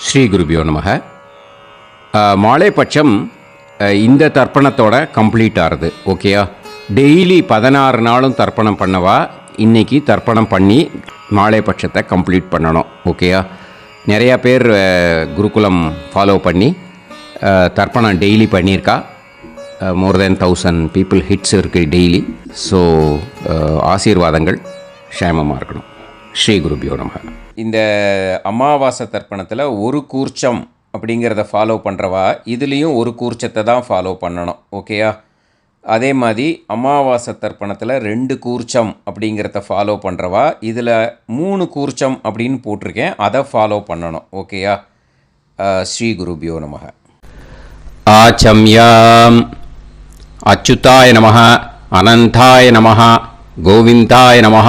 ஸ்ரீ குருபியோ நமக. மாலைப்பட்சம் இந்த தர்ப்பணத்தோட கம்ப்ளீட் ஆகுது. ஓகேயா? டெய்லி 16 நாளும் தர்ப்பணம் பண்ணவா இன்றைக்கி தர்ப்பணம் பண்ணி மாலைப்பட்சத்தை கம்ப்ளீட் பண்ணணும். ஓகேயா? நிறையா பேர் குருகுலம் ஃபாலோ பண்ணி தர்ப்பணம் டெய்லி பண்ணியிருக்கா. மோர் தென் 1000 பீப்புள் ஹிட்ஸ் இருக்குது டெய்லி. ஸோ ஆசீர்வாதங்கள் க்ஷேமமாக இருக்கணும். ஸ்ரீ குருபியோ நமக. இந்த அமாவாசை தர்ப்பணத்தில் ஒரு கூர்ச்சம் அப்படிங்கிறத ஃபாலோ பண்ணுறவா இதுலேயும் ஒரு கூர்ச்சத்தை தான் ஃபாலோ பண்ணணும். ஓகேயா? அதே மாதிரி அமாவாசை தர்ப்பணத்தில் 2 கூர்ச்சம் அப்படிங்கிறத ஃபாலோ பண்ணுறவா இதில் 3 கூர்ச்சம் அப்படின்னு போட்டிருக்கேன், அதை ஃபாலோ பண்ணணும். ஓகேயா? ஸ்ரீ குருபியோ நமக. ஆச்சம்யாம் அச்சுதாய நமஹ, அனந்தாய நமஹ, கோவிந்தாய நமஹ,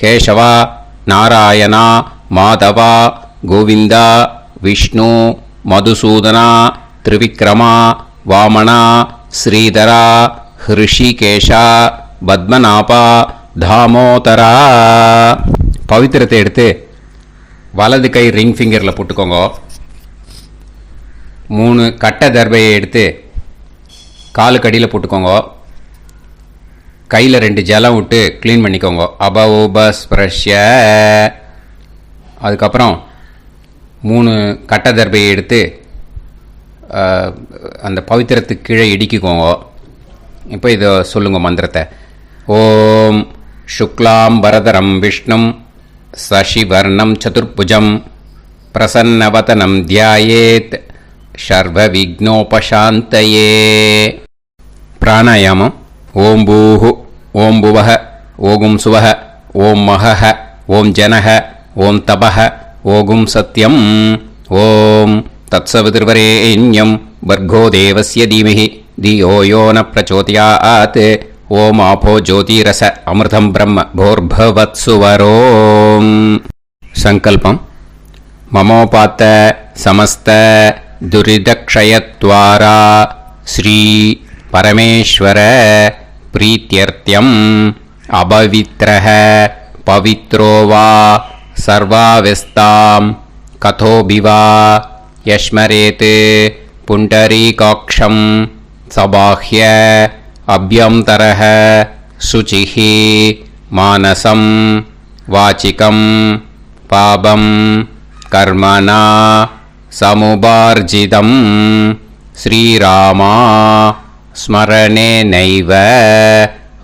கேசவா, நாராயணா, மாதவா, கோவிந்தா, விஷ்ணு, மதுசூதனா, திரிவிக்ரமா, வாமனா, ஸ்ரீதரா, ஹிருஷிகேஷா, பத்மநாபா, தாமோதரா. பவித்திரத்தை எடுத்து வலது கை ரிங் ஃபிங்கரில் போட்டுக்கோங்க. 3 கட்டை தர்பையை எடுத்து காலுக்கடியில் போட்டுக்கோங்க. கையில் 2 ஜலம் விட்டு க்ளீன் பண்ணிக்கோங்க. அபோபஸ்பிரஷ்ய. அதுக்கப்புறம் 3 கட்டை தர்பையை எடுத்து அந்த பவித்திரத்துக்கு கீழே இடிக்கிக்கோங்க. இப்போ இதை சொல்லுங்க மந்திரத்தை. ஓம் சுக்லாம் வரதரம் விஷ்ணும் சசிவர்ணம் சதுர்புஜம் பிரசன்னவதனம் தியாயேத் சர்வ விக்னோபசாந்தயே. பிராணாயாமம். ஓம் பூஹு, ஓம் புவஹ, ஓகும் சுவஹ, ஓம் மஹஹ, ஓம் ஜனஹ, ஓம் தபஹ, ஓகும் சத்யம். ஓம் தத்சவிதுர்வரேண்யம் வர்கோ தேவஸ்ய தீமஹி தியோ யோ ந பிரச்சோதயாத். ஓம் ஆபோ ஜோதிரச அமிர்தம் பிரம்ம போர்பவத்சுவரோம். சங்கல்பம். மமோபாத்த சமஸ்த துரிதக்ஷயத்வாரா ஸ்ரீ பரமேஸ்வர பிரீத்யர்த்தியம் அபவித்ரஹ பவித்ரோ வா சர்வாவஸ்தாம் கதோபிவா யஸ்மரேத் புண்டரீகாக்ஷம் சபாஹ்ய அப்யந்தரஹ சுசிஹ மானசம் வாசிகம் பாபம் கர்மணா சமுபார்ஜிதம் ஸ்ரீராமா ஸ்மரணேனைவ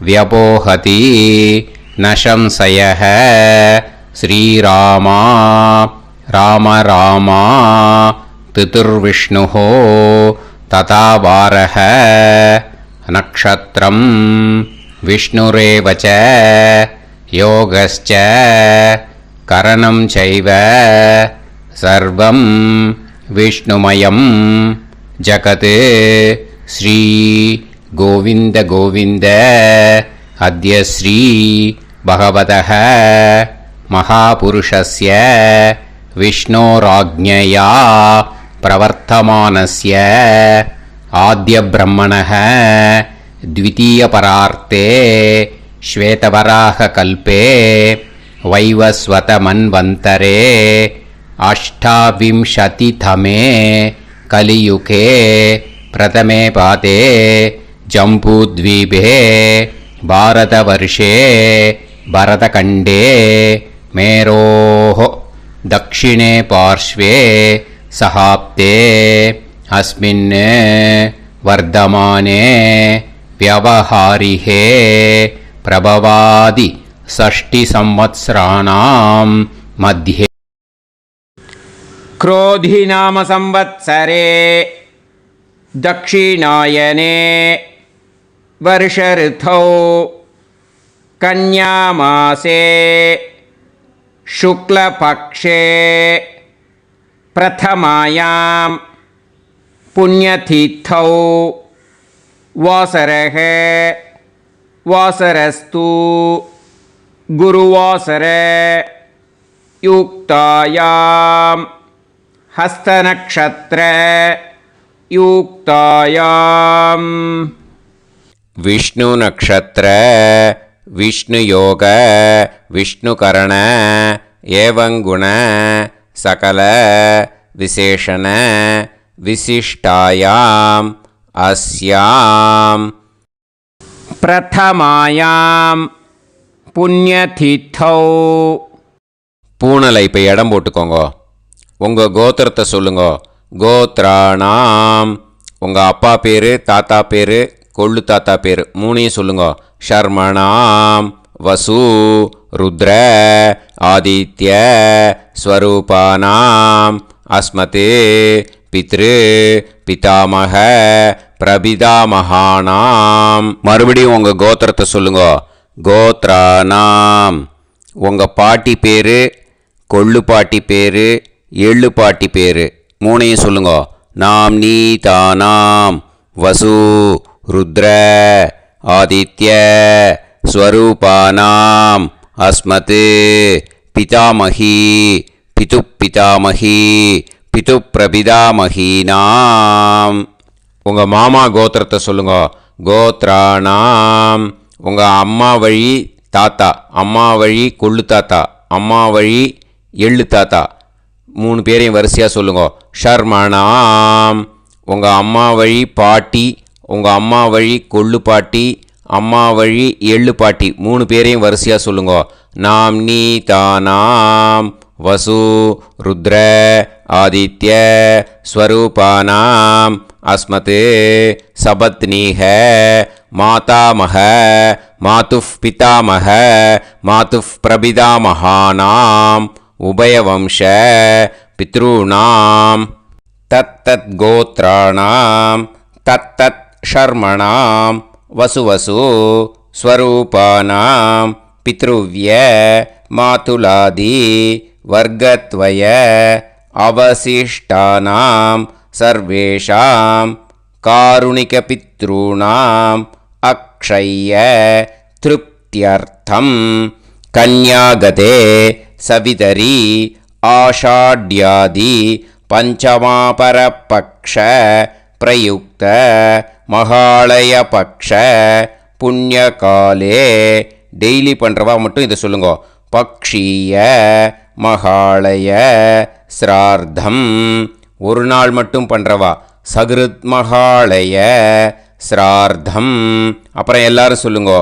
வ்யபோஹதி ந சம்சயः. ஸ்ரீராமா ராம ராமா திதுர்விஷ்ணுः ததா வாரः. நக்ஷத்ரம் விஷ்ணுரேவ ச யோகஸ்ச கரணம் சைவ சர்வம் விஷ்ணுமயம் ஜகத். ஸ்ரீ கோவிந்த கோவிந்த. அத்ய ஸ்ரீ பகவதः மகாபுருஷஸ்ய விஷ்ணோராஜ்ஞயா பிரவர்த்தமானஸ்ய ஆத்ய பிரம்மணः த்விதீயபரார்த்தே ஸ்வேதவராக கல்பே வைவஸ்வத மன்வந்தரே அஷ்டாவிம்சதிதமே கலியுகே பிரதமே பாதே ஜம்பூத்வீபே பாரதவர்ஷே பரதகண்டே மேரோः தக்ஷிணே பார்ஷ்வே சஹாப்தே அஸ்மின் வர்தமானே வியவஹாரிஹே பிரபவாதி ஷஷ்டி சம்வத்சராணாம் மத்தியே. क्रोधी नाम संवत्सरे दक्षिणायने वर्ष ऋतौ कन्यामासे शुक्लपक्षे प्रथमायां पुण्यतिथौ वासरः वासरस्तु गुरुवासर युक्तायां हस्तनक्षत्र युक्तायां विष्णु नक्षत्र विष्णु योग विष्णुकरण एवं गुण सकल விசேஷண விசிஷ்டாயாம் அஸ்யாம் பிரதமாயாம் புண்ணியதித்தௌ. பூனலை இப்போ இடம் போட்டுக்கோங்க. உங்கள் கோத்திரத்தை சொல்லுங்க. கோத்ராணாம், உங்கள் அப்பா பேர், தாத்தா பேர், கொள்ளு தாத்தா பேர் மூணையும் சொல்லுங்க. ஷர்மணாம் வசு ருத்ர ஆதித்ய ஸ்வரூபானாம் அஸ்மதே பித்ரு பிதாமக பிரபிதாமகானாம். மறுபடியும் உங்கள் கோத்திரத்தை சொல்லுங்க. கோத்ரானாம், உங்கள் பாட்டி பேர், கொள்ளு பாட்டி பேர், எள்ளு பாட்டி பேர் மூணையும் சொல்லுங்க. நாம் நீ தானாம் வசு ருத்ர ஆதித்ய ஸ்வரூபானாம் அஸ்மத் பிதாமகி பிது பிதாமகி பிது பிரபிதாமகீனாம். உங்கள் மாமா கோத்திரத்தை சொல்லுங்க. கோத்ரானாம், உங்கள் அம்மா வழி தாத்தா, அம்மா வழி கொள்ளு தாத்தா, அம்மா வழி எள்ளு தாத்தா மூணு பேரையும் வரிசையாக சொல்லுங்க. ஷர்மணாம், உங்கள் அம்மா வழி பாட்டி, உங்கள் அம்மா வழி கொள்ளு பாட்டி, அம்மா வழி எள்ளு பாட்டி மூணு பேரையும் வரிசையாக சொல்லுங்க. நாம் நீ தானாம் வசு ருத்ர ஆதித்ய ஸ்வரூபானாம் அஸ்மத் சபத்னீஹ மாதாமக மாதுஃப் பிதாமக மாதுஃப் பிரபிதாமகானாம் உபயவம்ச பித்ருணாம் தத்தத் கோத்ராணாம் தத்தத் ஷர்மணாம் வசுவசு ஸ்வரூபானாம் பித்ருவ்ய மாதுலாதி வர்க்கத்வய அவசிஷ்டானாம் சர்வேஷாம் காருணிகபித்ருணாம் அக்ஷய்ய திருப்தியர்த்தம் கன்யாகதே சவிதரி ஆஷாட்யாதி பஞ்சமாபரபக்ஷ பிரயுக்த மகாலயபக்ஷ புண்ணியகாலே. டெய்லி பண்ணுறவா மட்டும் இதை சொல்லுங்க. பக்ஷீய மகாலய ஸ்ரார்த்தம். ஒரு நாள் மட்டும் பண்ணுறவா சகிருத் மகாலய ஸ்ரார்த்தம். அப்புறம் எல்லாரும் சொல்லுங்க.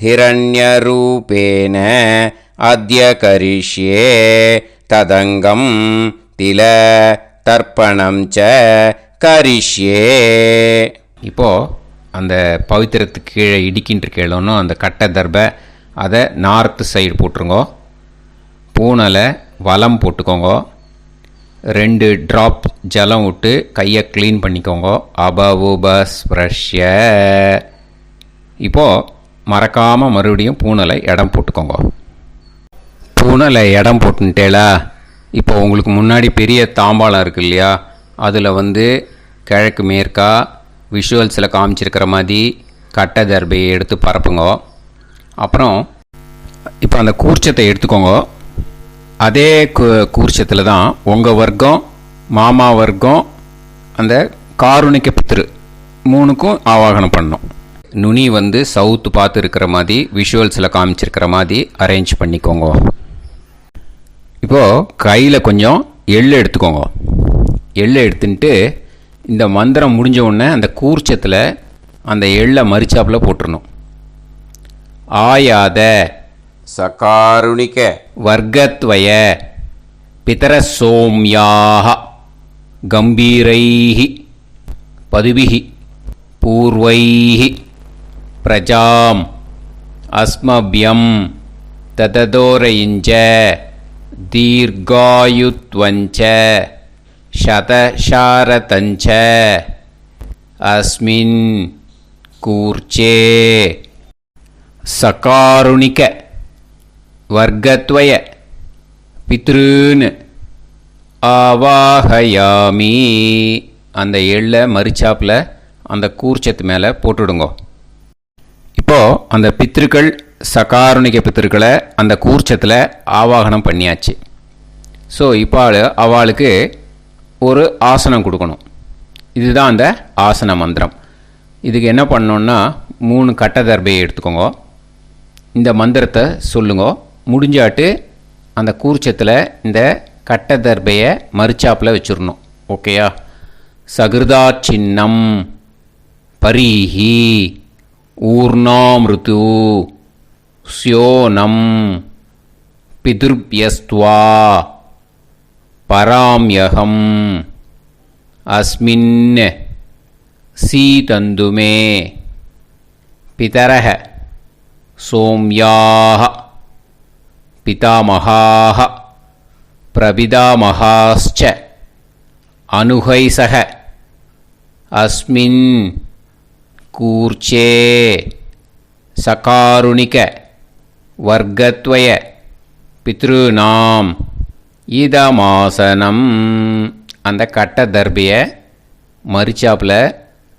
ஹிரண்யரூபேன அத்ய கரிஷ்யே ததங்கம் தில தர்ப்பணம் ச கரிஷ்யே. இப்போது அந்த பவித்திரத்துக்கு கீழே இடிக்கின்ற கீழே அந்த கட்டை தர்பை அதை நார்த்து சைடு போட்டுருங்க. பூனலை வலம் போட்டுக்கோங்க. 2 ட்ராப் ஜலம் விட்டு கையை க்ளீன் பண்ணிக்கோங்க. அபவுபஸ்ப்ரஷ்ய. இப்போது மறக்காமல் மறுபடியும் பூனலை இடம் போட்டுக்கோங்க. பூனலை இடம் போட்டுட்டேலா. இப்போ உங்களுக்கு முன்னாடி பெரிய தாம்பாளம் இருக்குது இல்லையா, அதில் கிழக்கு மேற்கா விஷுவல்ஸில் காமிச்சிருக்கிற மாதிரி கட்டை தர்பையை எடுத்து பரப்புங்க. அப்புறம் இப்போ அந்த கூர்ச்சத்தை எடுத்துக்கோங்க. அதே கூர்ச்சத்தில் தான் உங்கள் வர்க்கம், மாமா வர்க்கம், அந்த காருணிக்க பித்ரு மூணுக்கும் ஆவாகனம் பண்ணணும். நுனி சவுத்து பார்த்து இருக்கிற மாதிரி விஷுவல்ஸில் காமிச்சிருக்கிற மாதிரி அரேஞ்ச் பண்ணிக்கோங்க. இப்போது கையில் கொஞ்சம் எள்ளு எடுத்துக்கோங்க. எள்ளு எடுத்துட்டு இந்த மந்திரம் முடிஞ்ச உடனே அந்த கூர்ச்சத்தில் அந்த எள்ளை மரிச்சாப்பில் போட்டுடணும். ஆயாத சகாருணிக வர்க்கத்வய பிதர சோம்யாக கம்பீரைஹி பதுபிஹி பூர்வைஹி பிரஜாம் அஸ்மபியம் தததோரயிஞ்ச தீர்காயுத்வஞ்ச சதசாரதஞ்ச அஸ்மின் கூர்ச்சே சகாருணிக வர்க்கத்வய பித்ருன்னு ஆவாஹயாமி. அந்த எள்ளை மரிச்சாப்பில் அந்த கூர்ச்சத்து மேலே போட்டுடுங்க. இப்போது அந்த பித்ருக்கள் சகாருணிக பித்ருக்களை அந்த கூர்ச்சத்தில் ஆவாகனம் பண்ணியாச்சு. ஸோ இப்போ அவளுக்கு ஒரு ஆசனம் கொடுக்கணும். இதுதான் அந்த ஆசன மந்திரம். இதுக்கு என்ன பண்ணணுன்னா 3 கட்டை தர்பையை எடுத்துக்கோங்க. இந்த மந்திரத்தை சொல்லுங்க. முடிஞ்சாட்டு அந்த கூர்ச்சத்தில் இந்த கட்டை தர்பையை மரிச்சாப்பில் வச்சிடணும். ஓகேயா? சகிருதா சின்னம் பரீஹி ஊர்ணாமிருது ஸ்யோனம் பிதுர்ப்யஸ்த்வா பராம்யகம் அஸ்மின் சீதந்துமே பிதரஹ சோம்யாஹ பிதாமகாஹ பிரபிதாமகாஸ்ச அனுகைசஹ அஸ்மின் கூர்ச்சே சகாருணிக வர்க்கத்வய பித்ருநாம் இதமாசனம். அந்த கட்ட தர்பியை மரிச்சாப்பில்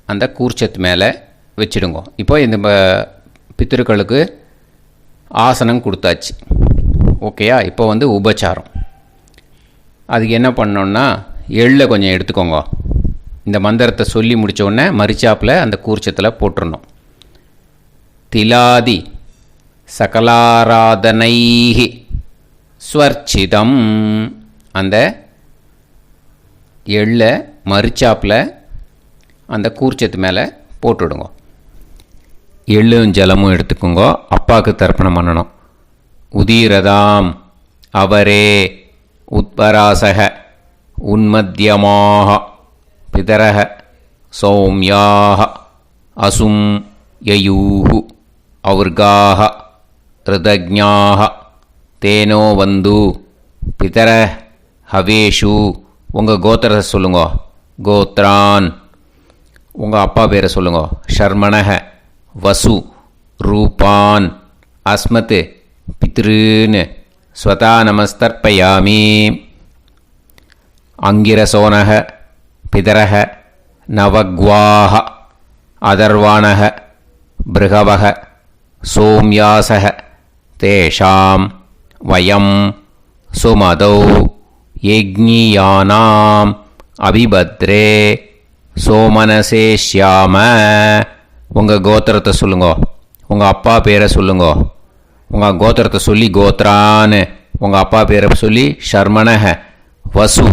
அந்த கூர்ச்சத்து மேலே வச்சுடுங்க. இப்போ இந்த பித்ருக்களுக்கு ஆசனம் கொடுத்தாச்சு. ஓகேயா? இப்போ உபச்சாரம். அதுக்கு என்ன பண்ணோன்னா எள்ளை கொஞ்சம் எடுத்துக்கோங்க. இந்த மந்திரத்தை சொல்லி முடித்தோடனே மரிச்சாப்பில் அந்த கூர்ச்சத்தில் போட்டுடணும். திலாதி சகலாராதனைஹி ஸ்வர்ச்சிதம். அந்த எள்ளை மரிச்சாப்பில் அந்த கூர்ச்சத்து மேலே போட்டுவிடுங்க. எள்ளும் ஜலமும் எடுத்துக்கோங்க. அப்பாவுக்கு தர்ப்பணம் பண்ணணும். உதீரதாம் அவரே உத்பராசக உன்மத்தியமாக பிதரக சௌம்யாக அசும் யயூஹு அவுர்காக ரிதஜ்ஞாக தேனோ வந்து பிதர ஹவேஷு. உங்கள் கோத்திரத்தை சொல்லுங்க. கோத்ரான். உங்கள் அப்பா பேரை சொல்லுங்க. ஷர்மணக வசு ரூபான் அஸ்மத் பித்ருன்னு ஸ்வதா நமஸ்தர்ப்பயாமி. அங்கிரசோனக பிதரக நவக்வாஹ அதர்வாணக பிருகவக சோம்யாசக தேஷாம் வயம் சுமதௌ யஜ்ஞியானாம் அபிபத்ரே சோமனசேஷ்யாம. உங்கள் கோத்திரத்தை சொல்லுங்க. உங்கள் அப்பா பேரை சொல்லுங்க. உங்கள் கோத்திரத்தை சொல்லி கோத்ரான்னு, உங்கள் அப்பா பேரை சொல்லி ஷர்மணக வசு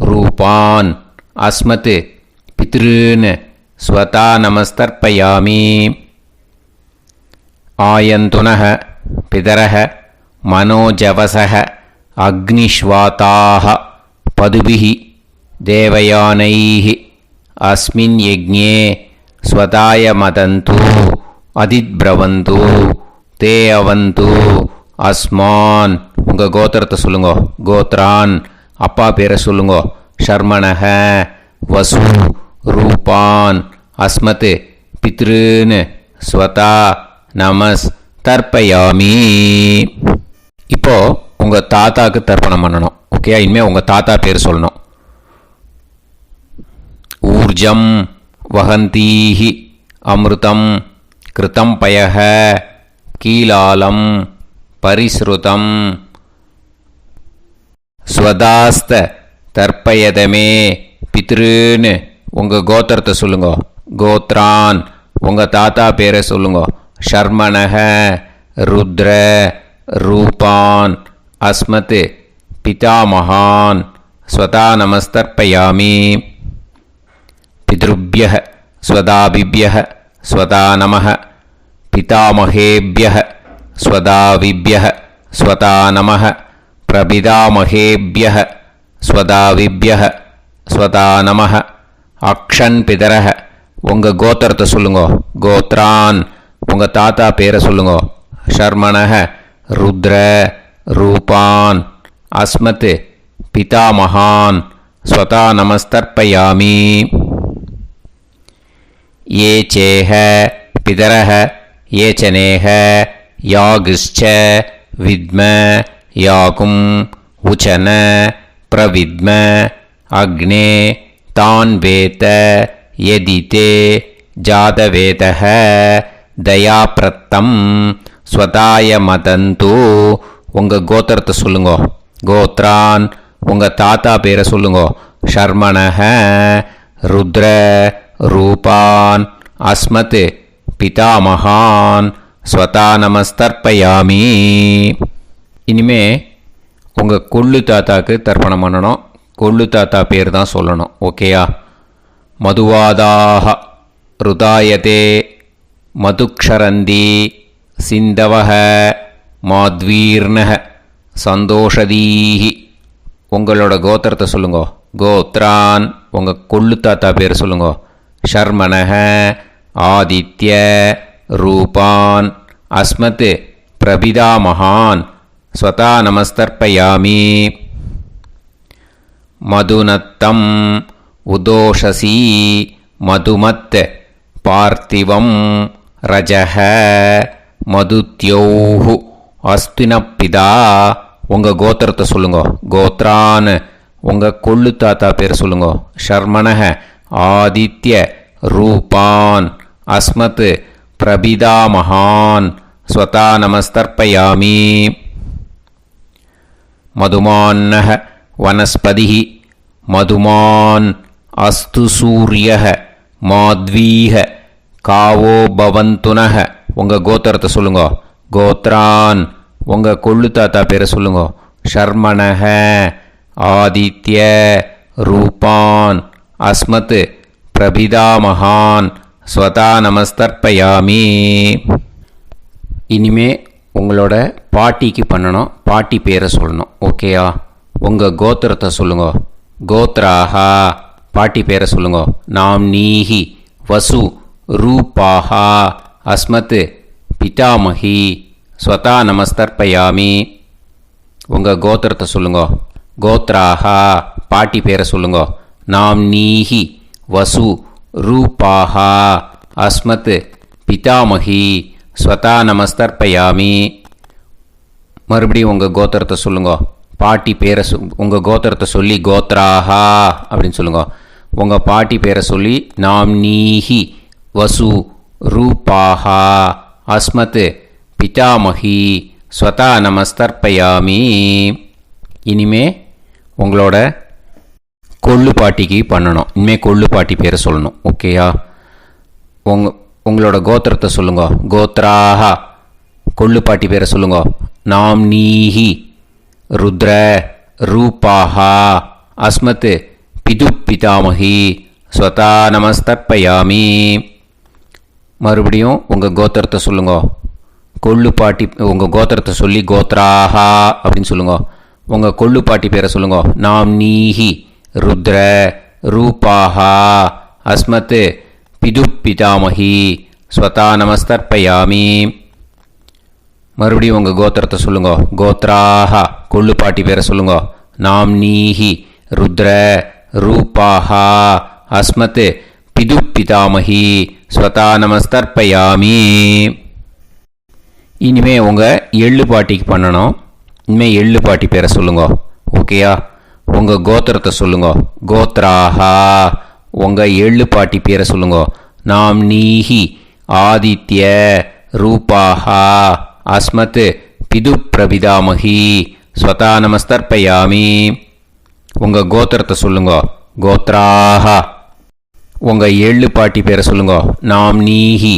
ரூபான் அஸ்மத் பித்ருன்னு ஸ்வதா நமஸ்தர்ப்பயாமி. ஆயந்துனக பிதரக மனோஜவசக அக்னிஷ்வாதாக பதுபிஹி தேவயானைஹி அஸ்மின் யஜ்ஞே ஸ்வதாய மதந்து அதித்ப்ரவந்து தே அவந்து அஸ்மான். உங்கள் கோத்திரத்தை சொல்லுங்க. கோத்ரான். அப்பா பேரை சொல்லுங்க. ஷர்மணக வசு ரூபான் அஸ்மத் பித்ருன்னு ஸ்வதா நமஸ் தர்ப்பயாமி. இப்போ உங்கள் தாத்தாவுக்கு தர்ப்பணம் பண்ணணும். ஓகே? இனிமேல் உங்கள் தாத்தா பேர் சொல்லணும். ஊர்ஜம் வஹந்தீஹி அமிர்தம் கிருதம் பயஹ கீலாலம் பரிஸ்ருதம் ஸ்வதாஸ்த தர்ப்பயதமே பித்ருன்னு. உங்கள் கோத்திரத்தை சொல்லுங்க. கோத்ரான். உங்கள் தாத்தா பேரை சொல்லுங்க. ஷர்மணக ருத்ர ரூபான் அஸ்மத் பிதாமகான் ஸ்வதா நமஸ்தர்ப்பயாமி. பித்ருப்யஹ ஸ்வதாபிப்யஹ ஸ்வதா நமஹ பிதாமகேப்யஹ ஸ்வதாவிப்யஹ ஸ்வதா நமஹ பிரபிதாமகேப்யஹ ஸ்வதாவிப்யஹ ஸ்வதா நமஹ. அக்ஷன் பிதரஹ. உங்கள் கோத்திரத்தை சொல்லுங்க. கோத்ரான். உங்கள் தாத்தா பேரை சொல்லுங்க. ஷர்மணக ருத்ர ரூபான் அஸ்மத் பிதாமகான் ஸ்வதா நமஸ்தர்ப்பயாமி. ये चेह पितरः ये च नेह यागश्च विद्म याकुं उचन प्रविद्म अग्ने तान् वेत यदिते जातवेतः दयाप्रत्तं स्वताय मदन्तु. உங்கள் கோத்திரத்தை சொல்லுங்க. கோத்ரான். உங்கள் தாத்தா பேரை சொல்லுங்க. ஷர்மணக ருத்ர ரூபான் அஸ்மத் பிதாமகான் ஸ்வதா நமஸ்தர்ப்பயாமி. இனிமே உங்கள் கொள்ளு தாத்தாக்கு தர்ப்பணம் பண்ணணும். கொள்ளு தாத்தா பேர் தான் சொல்லணும். ஓகேயா? மதுவாதாக ருதாயதே மதுக்ஷரந்தி சிந்தவக மாத்வீர்ணக சந்தோஷதீஹி. உங்களோட கோத்திரத்தை சொல்லுங்க. கோத்ரான் உங்கள் கொள்ளு தாத்தா பேர் சொல்லுங்க. ஷர்மணக ஆதித்ய ரூபான் அஸ்மத் பிரபிதாமகான் ஸ்வதா நமஸ்தர்ப்பயாமி. மதுநத்தம் உதோஷசி மதுமத் பார்த்திவம் ரஜஹ மதுத்யோஹு அஸ்தினப்பிதா. உங்கள் கோத்திரத்தை சொல்லுங்க. கோத்ரான் உங்கள் கொள்ளு தாத்தா பேர் சொல்லுங்க. ஷர்மணக ஆதித்ய ரூபான் அஸ்மத் பிரபிதாமகான் ஸ்வதா நமஸ்தர்ப்பயாமி. மதுமான்னஹ வனஸ்பதிஹ மதுமான் அஸ்து சூரியஹ மாத்வீஹ காவோ பவந்துனஹ. உங்கள் கோத்திரத்தை சொல்லுங்க. கோத்ரான் உங்கள் கொள்ளு தாத்தா பேரை சொல்லுங்க. ஷர்மணஹ ஆதித்ய ரூபான் அஸ்மத் பிரபிதாமகான் ஸ்வதா நமஸ்தர்ப்பயாமி. இனிமே உங்களோட பாட்டிக்கு பண்ணணும். பாட்டி பேரை சொல்லணும். ஓகேயா? உங்கள் கோத்திரத்தை சொல்லுங்க. கோத்ராஹா பாட்டி பேரை சொல்லுங்க. நாம்னீஹி வசு ரூபாஹா அஸ்மத் பிதாமகி ஸ்வதா நமஸ்தர்ப்பயாமி. உங்கள் கோத்திரத்தை சொல்லுங்க. கோத்ராஹா பாட்டி பேரை சொல்லுங்க. நாம்னீஹி வசு ரூபாஹா அஸ்மத் பிதாமகி ஸ்வதா நமஸ்தர்ப்பயாமி. மறுபடியும் உங்கள் கோத்திரத்தை சொல்லுங்க. பாட்டி பேரை உங்கள் கோத்திரத்தை சொல்லி கோத்ராஹா அப்படின்னு சொல்லுங்க. உங்கள் பாட்டி பேரை சொல்லி நாம்னீஹி வசு ரூபாஹா அஸ்மத் பிதாமகி ஸ்வதா நமஸ்தர்ப்பயாமி. இனிமே உங்களோட கொள்ளு பாட்டிக்கு பண்ணணும். இனிமேல் கொள்ளு பாட்டி பேரை சொல்லணும். ஓகேயா? உங்களோட கோத்திரத்தை சொல்லுங்க. கோத்ராஹா கொள்ளு பாட்டி பேரை சொல்லுங்க. நாம்னீஹி ருத்ர ரூபாஹா அஸ்மத் பிது பிதாமகி ஸ்வதா நமஸ்தர்ப்பயாமி. மறுபடியும் உங்கள் கோத்திரத்தை சொல்லுங்க. கொள்ளு பாட்டி உங்கள் கோத்திரத்தை சொல்லி கோத்ராஹா அப்படின்னு சொல்லுங்க. உங்கள் கொள்ளு பாட்டி பேரை சொல்லுங்க. நாம்னீஹி ருத்ர ரூபாஹா அஸ்மத் பிது பிதாமகி ஸ்வதா நமஸ்தர்ப்பயாமி. மறுபடியும் உங்கள் கோத்திரத்தை சொல்லுங்க. கோத்ராஹா கொள்ளு பாட்டி பேரை சொல்லுங்க. நாம்னீஹி ருத்ர ரூபாஹா அஸ்மத் பிது பிதாமகி ஸ்வதா நமஸ்தர்ப்பயாமி. இனிமே உங்கள் எள்ளு பாட்டிக்கு பண்ணணும். இனிமேல் எள்ளு பாட்டி பேரை சொல்லுங்க. ஓகேயா? உங்கள் கோத்திரத்தை சொல்லுங்க. கோத்ராஹா உங்கள் எள்ளு பாட்டி பேரை சொல்லுங்க. நாம்னீஹி ஆதித்ய ரூபாஹா அஸ்மத் பிது பிரபிதாமகி ஸ்வதா நமஸ்தர்ப்பயாமி. உங்கள் கோத்திரத்தை சொல்லுங்க. கோத்ராஹா உங்கள் எள்ளு பாட்டி பேரை சொல்லுங்க. நாம்னீஹி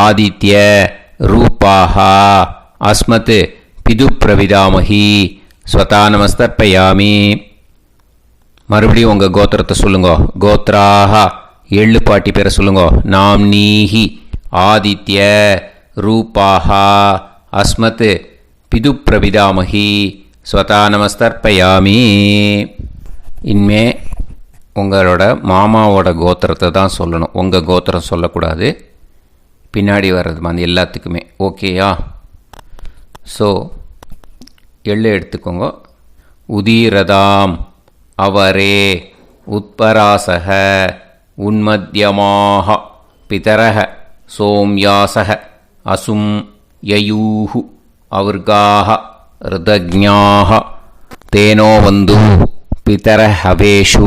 ஆதித்ய ரூபாஹா அஸ்மத் பிது பிரபிதாமகி ஸ்வதா நமஸ்தர்ப்பயாமி. மறுபடியும் உங்கள் கோத்திரத்தை சொல்லுங்க. கோத்ராஹா எள்ளு பாட்டி பேரை சொல்லுங்க. நாம்னீஹி ஆதித்ய ரூபாஹா அஸ்மத் பிது பிரபிதாமகி ஸ்வதா நமஸ்தர்ப்பயாமி. இனிமே உங்களோட மாமாவோட கோத்திரத்தை தான் சொல்லணும். உங்கள் கோத்திரம் சொல்லக்கூடாது. பின்னாடி வர்றது மாதிரி எல்லாத்துக்குமே. ஓகேயா? ஸோ எள்ளு எடுத்துக்கோங்க. உதீரதாம் அவரே உத்பராசக உன்மத்யமாக பிதரக சோம்யாசக அசும் யயூஹு அவர்காக ருதஜ்ஞாக தேனோ வந்து பிதர ஹவேஷு.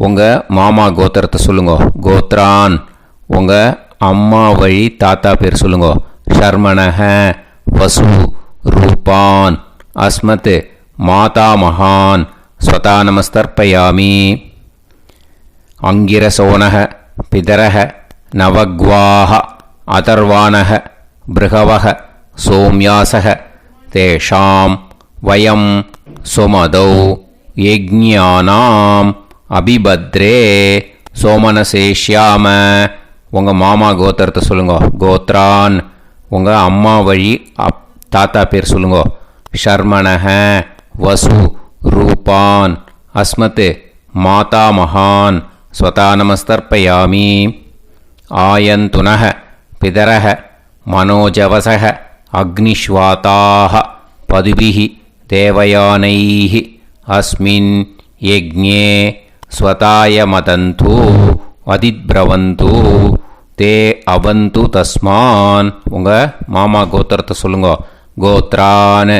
உங்கள் மாமா கோத்திரத்தை சொல்லுங்க. கோத்ரான் உங்கள் அம்மா வழி தாத்தா பேர் சொல்லுங்க. ஷர்மணக வசு ரூபான் அஸ்மத் மாதாமகான் ஸ்வதா நமஸ்தர்ப்பயாமி. அங்கிரசோனக பிதரக நவக்வாக அதர்வானக பிருகவக சோம்யாசக தேஷாம் வயம் சுமதௌ யஜ்ஞானாம் அபிபத்ரே சோமனசேஷ்யாம. உங்கள் மாமா கோத்திரத்தை சொல்லுங்க. கோத்ரான். உங்கள் அம்மா வழி தாத்தா பேர் சொல்லுங்க. ஷர்மணஹ வசு ரூபான் அஸ்மத் மாதாமகான் ஸ்வதானமஸ்தர்ப்பயாமி. ஆயந்துனஹ பிதரஹ மனோஜவசஹ அக்னிஷ்வாதாஹ பதுபிஹ தேவயானைஹ அஸ்மின் யஜ்ஞே ஸ்வதாய மதந்து அதித்ரவந்து தே அவந்து தஸ்மான். உங்கள் மாமா கோத்திரத்தை சொல்லுங்க. கோத்ரான்.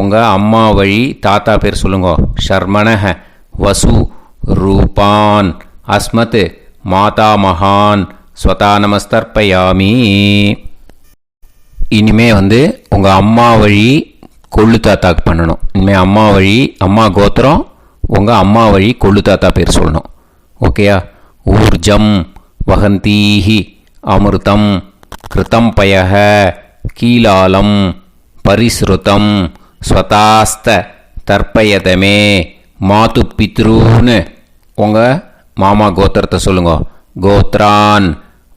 உங்கள் அம்மா வழி தாத்தா பேர் சொல்லுங்க. ஷர்மணஹ வசு ரூபான் அஸ்மத் மாதாமகான் ஸ்வதானமஸ்தர்ப்பயாமி. இனிமே உங்கள் அம்மா வழி கொள்ளு தாத்தாக்கு பண்ணணும். இனிமேல் அம்மா வழி அம்மா கோத்திரம் உங்கள் அம்மா வழி கொள்ளு தாத்தா பேர் சொல்லணும். ஓகேயா? ஊர்ஜம் வகந்தீஹி அமிர்தம் கிருதம் பயஹ கீலாலம் பரிஸ்ருதம் ஸ்வதாஸ்த தர்ப்பயதமே மாது பித்ரூன்னு. உங்கள் மாமா கோத்திரத்தை சொல்லுங்க. கோத்ரான்.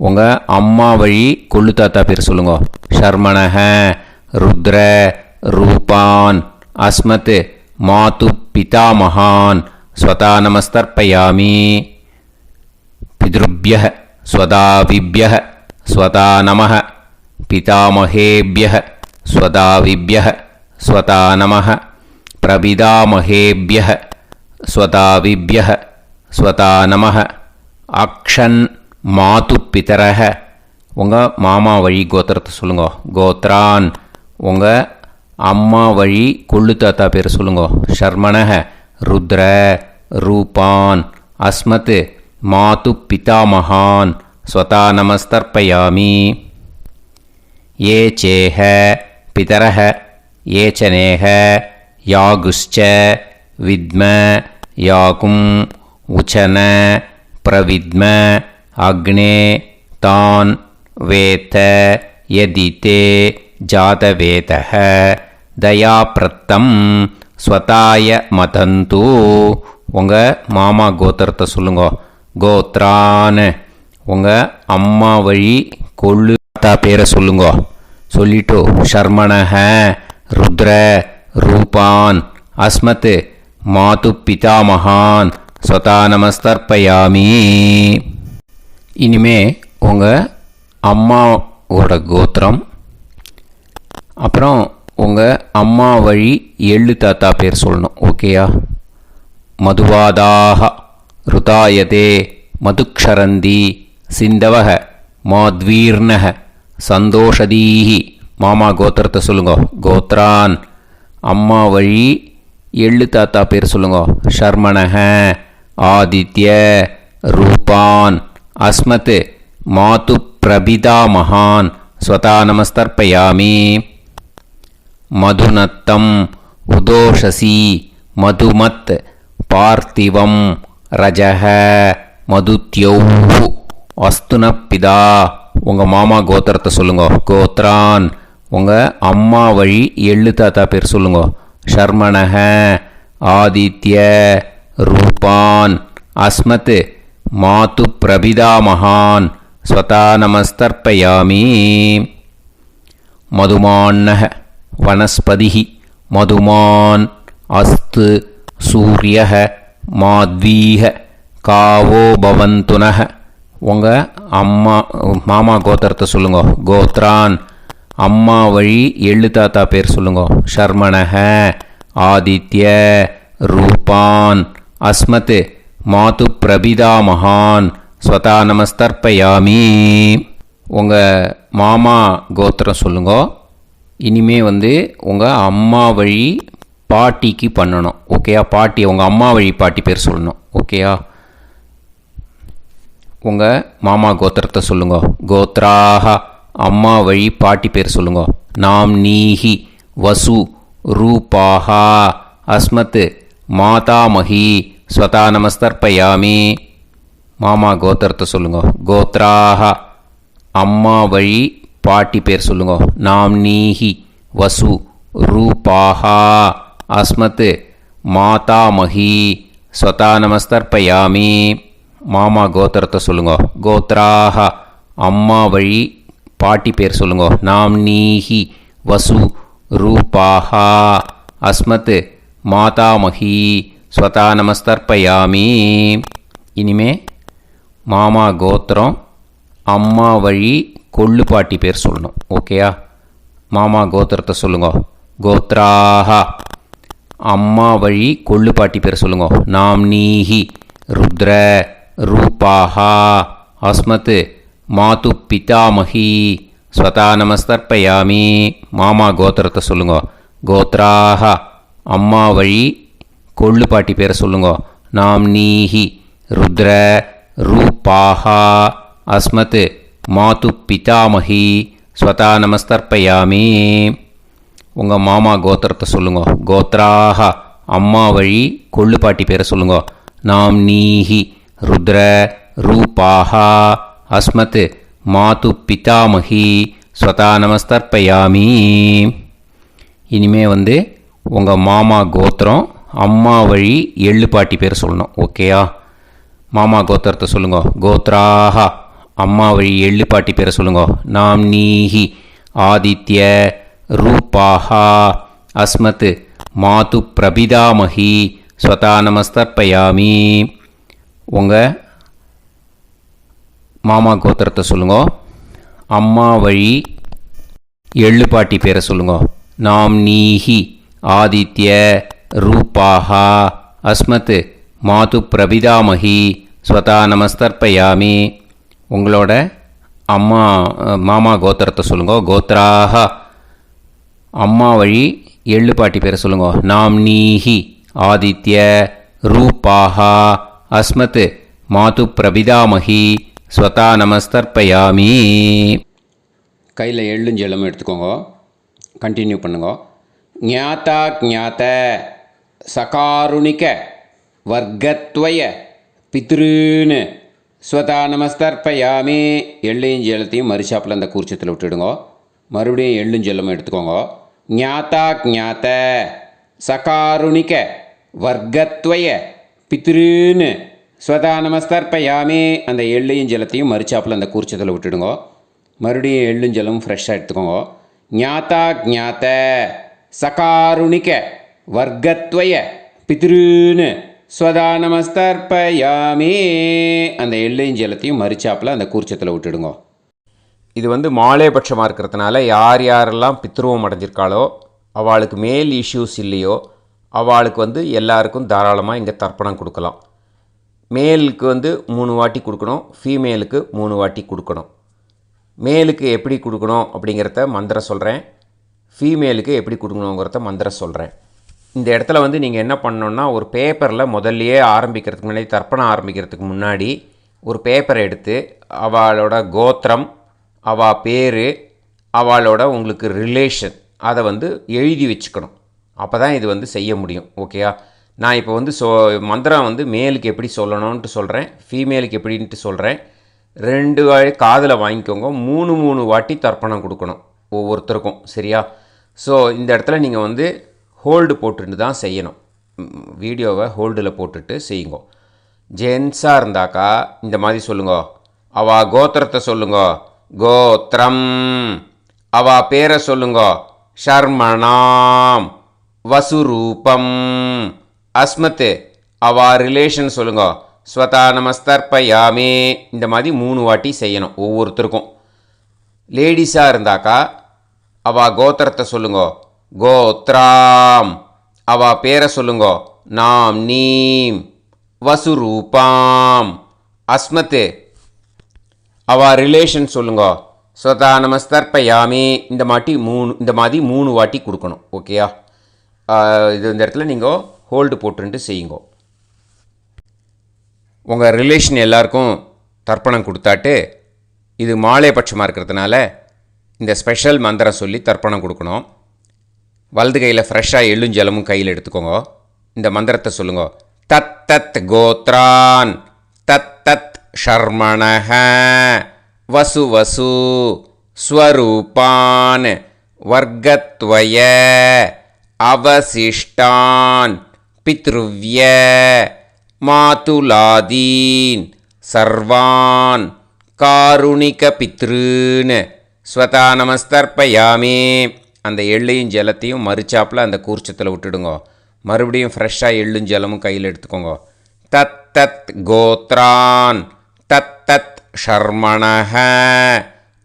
உங்கள் அம்மா வழி கொள்ளு தாத்தா பேர் சொல்லுங்க. ஷர்மணஹ ருத்ர ரூபான் அஸ்மத் மாது பிதாமகான் ஸ்வதானமஸ்தர்ப்பயாமி. பித்ருப்யஹ ஸ்வதாவிப்யஹ ஸ்வதாநமः பிதாமகேப்யஹ ஸ்வதாவிப்யஹ ஸ்வதாநமः பிரபிதாமகேப்யஹ ஸ்வதாவிப்யஹ ஸ்வதாநமः அக்ஷன் மாது பிதரஹ. உங்கள் மாமா வழி கோத்திரத்தை சொல்லுங்க. கோத்ரான். உங்கள் அம்மா வழி கொள்ளு தாத்தா பேர் சொல்லுங்க. ஷர்மணஹ ருத்ர ரூபான் அஸ்மத் மாது பிதாமகான் ஸ்வதானமஸ்தர்ப்பயாமி. ஏ சேஹ பிதரஹ ஏச்சனேஹ யாகுஷ்ச வித்ம யாகும் உச்சன பிரவித்ம அக்னே தான் வேத யதிதே ஜாதவேதஹ தயாப்ரத்தம் ஸ்வதாய மதந்து. உங்கள் மாமா கோத்திரத்தை சொல்லுங்க. கோத்ரான். உங்கள் அம்மா வழி கொள்ளு தாத்தா பேரை சொல்லுங்க. சொல்லிட்டு ஷர்மணஹ ருத்ர ரூபான் அஸ்மத் மாது பிதாமகான் ஸ்வதானமஸ்தர்ப்பயாமி. இனிமே உங்கள் அம்மாவோட கோத்திரம் அப்புறம் உங்கள் அம்மா வழி எள்ளு தாத்தா பேர் சொல்லணும். ஓகேயா? மதுவாதாக ருதாயதே மதுக்ஷரந்தி சிந்தவக மாத்வீர்ணக சந்தோஷதீஹி. மாமா கோத்திரத்தை சொல்லுங்க. கோத்ரான். அம்மா வழி எள்ளு தாத்தா பேர் சொல்லுங்க. ஷர்மணஹ ஆதித்ய ரூபான் அஸ்மத் மாது பிரபிதாமகான் ஸ்வதானமஸ்தர்ப்பயாமி. மதுநத்தம் உதோஷசி மதுமத் பார்த்திவம் ரஜஹ மதுத்யௌஹு அஸ்துனப்பிதா. உங்கள் மாமா கோத்திரத்தை சொல்லுங்க. கோத்ரான். உங்கள் அம்மா வழி எள்ளு தாத்தா பேர் சொல்லுங்க. ஷர்மணஹ ஆதித்ய ரூபான் அஸ்மத் மாது பிரபிதாமகான் ஸ்வதானமஸ்தர்ப்பயாமி. மதுமான்னஹ வனஸ்பதிஹ மதுமான் அஸ்து சூரியஹ மாத்வீஹ காவோ பவந்துனஹ. உங்கள் மாமா கோத்திரத்தை சொல்லுங்க. கோத்ரான். அம்மா வழி எள்ளு தாத்தா பேர் சொல்லுங்க. ஷர்மணஹ ஆதித்ய ரூபான் அஸ்மத் மாது பிரபிதாமகான் ஸ்வதானமஸ்தர்ப்பயாமி. உங்கள் மாமா கோத்திரம் சொல்லுங்க. இனிமே உங்கள் அம்மா வழி பாட்டிக்கு பண்ணணும். ஓகேயா? பாட்டி உங்கள் அம்மா வழி பாட்டி பேர் சொல்லணும். ஓகேயா? உங்கள் மாமா கோத்திரத்தை சொல்லுங்க. கோத்ராக. அம்மா வழி பாட்டி பேர் சொல்லுங்க. நாம் நீஹி வசு ரூபாஹா அஸ்மத் மாதாமகி ஸ்வதானமஸ்தர்ப்பயாமி. மாமா கோத்திரத்தை சொல்லுங்க. கோத்ராக. அம்மா வழி பாட்டி பேர் சொல்லுங்க. நாம் நீஹி வசு ரூபாஹா அஸ்மத் மாதாமகி ஸ்வதா நமஸ்தர்ப்பயாமி. மாமா கோத்திரத்தை சொல்லுங்க. கோத்ராஹ அம்மா வழி பாட்டி பேர் சொல்லுங்க. நாம்னீஹி வசு ரூபாஹா அஸ்மத் மாதாமகி ஸ்வதா நமஸ்தர்ப்பயாமி. இனிமே மாமா கோத்திரம் அம்மா வழி கொள்ளு பாட்டி பேர் சொல்லணும். ஓகேயா? மாமா கோத்திரத்தை சொல்லுங்க. கோத்ராஹ அம்மா வழி கொள்ளு பாட்டி பேர் சொல்லுங்க. நாம்னீஹி ருத்ர ரூபாஹா அஸ்மத் மாது பிதாமகி ஸ்வதா நமஸ்தர்ப்பயாமி. மாமா கோத்திரத்தை சொல்லுங்க. கோத்ராஹ அம்மா வழி கொள்ளு பாட்டி பேரை சொல்லுங்க. நாம்னீஹி ருத்ர ரூபாஹா அஸ்மத் மாது பிதாமகி ஸ்வதா நமஸ்தர்ப்பயாமி. உங்கள் மாமா கோத்திரத்தை சொல்லுங்க. கோத்ராஹ அம்மா வழி கொள்ளு பாட்டி பேரை சொல்லுங்க. நாம்னீஹி ருத்ர ரூபாஹா அஸ்மத் மாது பிதாமகி ஸ்வதா நமஸ்தர்ப்பயாமி. இனிமே உங்கள் மாமா கோத்திரம் அம்மா வழி எள்ளு பாட்டி பேர் சொல்லணும். ஓகேயா? மாமா கோத்திரத்தை சொல்லுங்க. கோத்ராஹ அம்மா வழி எள்ளு பாட்டி பேரை சொல்லுங்க. நாம்னீஹி ஆதித்ய ரூபாஹா அஸ்மத் மாது பிரபிதாமகி ஸ்வதா நமஸ்தர்ப்பயாமி. உங்கள் மாமா கோத்திரத்தை சொல்லுங்க. அம்மா வழி எள்ளு பாட்டி பேரை சொல்லுங்க. நாம்னீஹி ஆதித்ய ரூபாஹா அஸ்மத் மாது பிரபிதாமகி ஸ்வதா நமஸ்தர்ப்பயாமி. உங்களோட மாமா கோத்திரத்தை சொல்லுங்க. கோத்ராஹ அம்மா வழி எள்ளு பாட்டி பேரை சொல்லுங்க. நாம்னீஹி ஆதித்ய ரூபாஹா அஸ்மத் மாது பிரபிதாமகி ஸ்வதா நமஸ்தர்ப்பயாமி. கையில் எள்ளும் ஜலமும் எடுத்துக்கோங்க. கண்டினியூ பண்ணுங்க. ஞாதா ஞாத சகாருணிக வர்க்கத்வய பித்ருன்னு ஸ்வதா நமஸ்தர்ப்பயாமி. எள்ளையும் ஜலத்தையும் மறுச்சாப்பில் அந்த கூர்ச்சத்தில் விட்டுடுங்க. மறுபடியும் எள்ளும் ஜலமும் எடுத்துக்கோங்க. ஞாதா ஞாத சகாருணிக வர்க்கத்வய பித்ருன்னு ஸ்வதா நமஸ்தர்ப்பயாமி. அந்த எள்ளையும் ஜலத்தையும் மறுச்சாப்பில் அந்த கூர்ச்சத்தில் விட்டுடுங்க. மறுபடியும் எள்ளும் ஜலமும் ஃப்ரெஷ்ஷாக எடுத்துக்கோங்க. ஞாதா ஞாத சகாருணிக வர்க்கத்வய பித்ருன்னு ஸ்வதா நமஸ்தர்ப்பயாமி. அந்த எள்ளையும் ஜலத்தையும் மறுச்சாப்பில் அந்த கூர்ச்சத்தில் விட்டுடுங்க. இது மாலைபட்சமாக இருக்கிறதுனால யார் யாரெல்லாம் பித்ருவம் அடைஞ்சிருக்காளோ அவளுக்கு மேல் இஷ்யூஸ் இல்லையோ அவளுக்கு எல்லாருக்கும் தாராளமாக இங்கே தர்ப்பணம் கொடுக்கலாம். மேலுக்கு 3 வாட்டி கொடுக்கணும், ஃபீமேலுக்கு 3 வாட்டி கொடுக்கணும். மேலுக்கு எப்படி கொடுக்கணும் அப்படிங்கிறத மந்திரம் சொல்கிறேன், ஃபீமேலுக்கு எப்படி கொடுக்கணுங்கிறத மந்திரம் சொல்கிறேன். இந்த இடத்துல நீங்கள் என்ன பண்ணணுன்னா, ஒரு பேப்பரில் முதல்லையே ஆரம்பிக்கிறதுக்கு முன்னாடி, தர்ப்பணம் ஆரம்பிக்கிறதுக்கு முன்னாடி ஒரு பேப்பரை எடுத்து அவளோட கோத்திரம், அவள் பேர், அவளோட உங்களுக்கு ரிலேஷன் அதை எழுதி வச்சுக்கணும். அப்போ தான் இது செய்ய முடியும். ஓகேயா? நான் இப்போ மந்திரம் மேலுக்கு எப்படி சொல்லணும்ன்ட்டு சொல்கிறேன், ஃபீமேலுக்கு எப்படின்ட்டு சொல்கிறேன். 2 காதில் வாங்கிக்கோங்க. 3 வாட்டி தர்ப்பணம் கொடுக்கணும் ஒவ்வொருத்தருக்கும். சரியா? ஸோ இந்த இடத்துல நீங்கள் ஹோல்டு போட்டுட்டு தான் செய்யணும். வீடியோவை ஹோல்டில் போட்டுட்டு செய்யுங்க. ஜென்ஸாக இருந்தாக்கா இந்த மாதிரி சொல்லுங்க. அவள் கோத்திரத்தை சொல்லுங்க. கோத்திரம். அவள் பேரை சொல்லுங்க. ஷர்மணாம் வசுரூபம் அஸ்மத். அவள் ரிலேஷன் சொல்லுங்க. ஸ்வதா நமஸ்தர்ப்பயாமி. இந்த மாதிரி 3 வாட்டி செய்யணும் ஒவ்வொருத்தருக்கும். லேடிஸாக இருந்தாக்கா அவள் கோத்திரத்தை சொல்லுங்க. கோத்ராம். அவள் பேரை சொல்லுங்க. நாம் நீம் வசுரூபாம் அஸ்மத். அவள் ரிலேஷன் சொல்லுங்க. ஸ்வதா நமஸ்தர்ப்பயாமி. இந்த மாதிரி 3 வாட்டி கொடுக்கணும். ஓகேயா? இந்த இடத்துல நீங்கள் ஹோல்டு போட்டுட்டு செய்யுங்க. உங்கள் ரிலேஷன் எல்லாருக்கும் தர்ப்பணம் கொடுத்தாட்டு, இது மாலைபட்சமாக இருக்கிறதுனால இந்த ஸ்பெஷல் மந்திரம் சொல்லி தர்ப்பணம் கொடுக்கணும். வலது கையில் ஃப்ரெஷ்ஷாக எள்ளும் ஜலமும் கையில் எடுத்துக்கோங்க. இந்த மந்திரத்தை சொல்லுங்க. தத் தத் கோத்ரான் தத் தத் ஷர்மணஹ வசு வசு ஸ்வரூபான் வர்க்கத்வய அவசிஷ்டான் पितृव्य मातुलादीन् सर्वान् कारुणिकपितॄन् ஸ்வதா நமஸ்தர்ப்பயாமி. அந்த எள்ளையும் ஜலத்தையும் மறுச்சாப்பில் அந்த கூர்ச்சத்தில் விட்டுடுங்க. மறுபடியும் ஃப்ரெஷ்ஷாக எள்ளும் ஜலமும் கையில் எடுத்துக்கோங்க. தத் தத் கோத்ரான் தத் தத் ஷர்மணஹ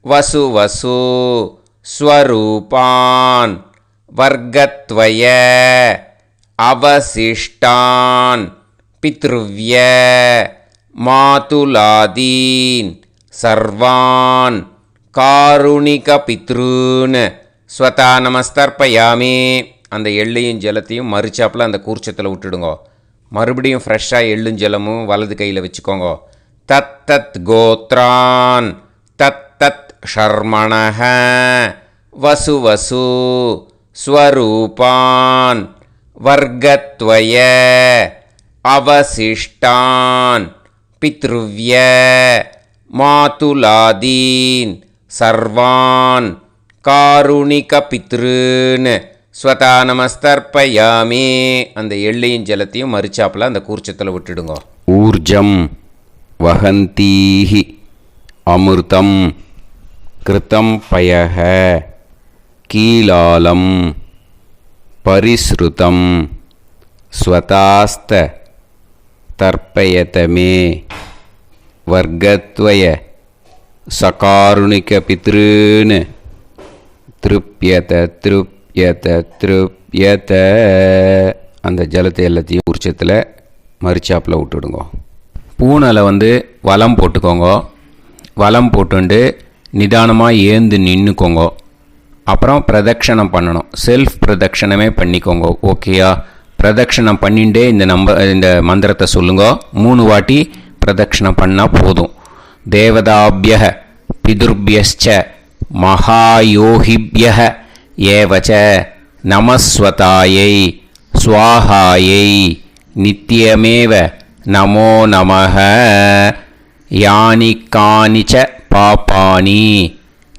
வசு வசு ஸ்வரூபான் வர்க்கத்வய அவசிஷ்டான் பித்ருவ்ய மாதுலாதீன் சர்வான் காருணிகபித்ரூன் ஸ்வதா நமஸ்தர்ப்பயாமி. அந்த எள்ளையும் ஜலத்தையும் மறுச்சாப்பில் அந்த கூர்ச்சத்தில் விட்டுடுங்க. மறுபடியும் ஃப்ரெஷ்ஷாக எள்ளும் ஜலமும் வலது கையில் வச்சுக்கோங்க. தத் தத் கோத்ரான் தத் தத் ஷர்மணஹ வசு வசு ஸ்வரூபான் வர்க்கத்வய அவசிஷ்டான் பித்ருவ்ய மாதுலாதீன் சர்வான் காருணிகபித்ரூன் ஸ்வதா நமஸ்தர்ப்பயாமி. அந்த எள்ளையும் ஜலத்தையும் மறுச்சாப்பில் அந்த கூர்ச்சத்தில் விட்டுடுங்க. ஊர்ஜம் வஹந்தீஹி அமிர்தம் கிருதம் பயஹ கீலாலம் பரிஸ்ருதம் ஸ்வதாஸ்த தர்ப்பயதமே வர்க்கத்வய சகாருணிகபித்ரூன் திருப்யத திருப்யத திருப்யத. அந்த ஜலத்தை எல்லாத்தையும் உரிச்சத்தில் மறுச்சாப்பில் விட்டுடுங்க. பூனலை வலம் போட்டுக்கோங்க. வலம் போட்டுண்டு நிதானமாக ஏந்து நின்றுக்கோங்க. அப்புறம் பிரதட்சணம் பண்ணணும். செல்ஃப் பிரதட்சணமே பண்ணிக்கோங்க. ஓகேயா? பிரதட்சணம் பண்ணிண்டே இந்த மந்திரத்தை சொல்லுங்க. 3 வாட்டி பிரதட்சணம் பண்ணால் போதும். தேவதாபிய பிதுர்பியஸ்ச மகாயோகிபிய ஏவச்ச நமஸ்வதாயை ஸ்வாஹாயை நித்யமேவ நமோ நமஹ. யானி கானிச்ச பாபானி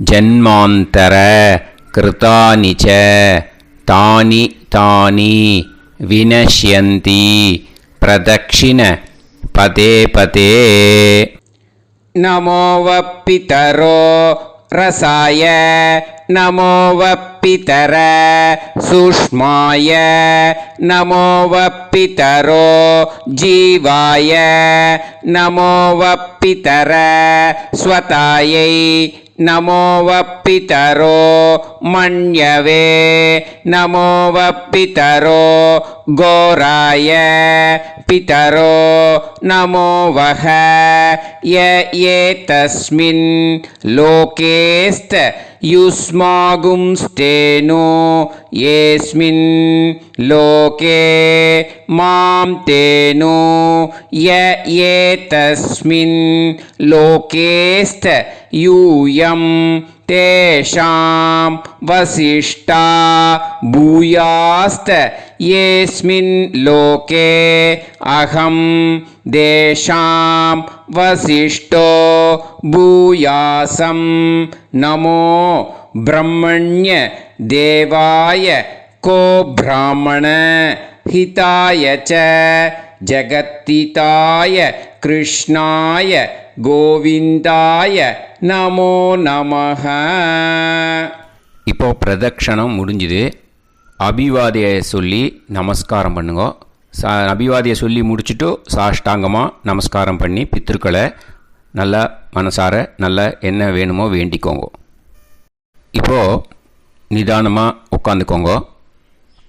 ஜன்மாந்தர கிருதானி ச தானி தானி வினஷ்யந்தி பிரதக்ஷிண பதே பதே. நமோ வப்பிதரோ ரசாய நமோ வப்பிதர சூஷ்மாய நமோ வப்பிதரோ ஜீவாய நமோ வப்பிதர ஸ்வதாயை நமோ வப்பிதரோ மண்யவே நமோ வப்பிதரோ கோராய பிதரோ நமோ வஹ. ஏதஸ்மின் லோகேஸ்த யுஸ்மாகும்ஸ்தேனோ ஏஸ்மின் லோகே மாம் தேனோ. ஏதஸ்மின் லோகேஸ்த யூயம் தேஷாம் வசிஷ்டா பூயாஸ்த ஏஸ்மின் லோகே அகம் தேஷாம் வசிஷ்டோ பூயாசம். நமோ பிரம்மண்ய தேவாய கோ பிராமண ஹிதாய ச ஜகத்திதாய கிருஷ்ணாய கோவிந்தாய நமோ நமஹ. இப்போ பிரதக்ஷணம் முடிஞ்சுது. அபிவாதியை சொல்லி நமஸ்காரம் பண்ணுங்க. அபிவாதியை சொல்லி முடிச்சுட்டு சாஷ்டாங்கமாக நமஸ்காரம் பண்ணி பித்ருக்களை நல்லா மனசார நல்லா என்ன வேணுமோ வேண்டிக்கோங்க. இப்போது நிதானமாக உட்காந்துக்கோங்க.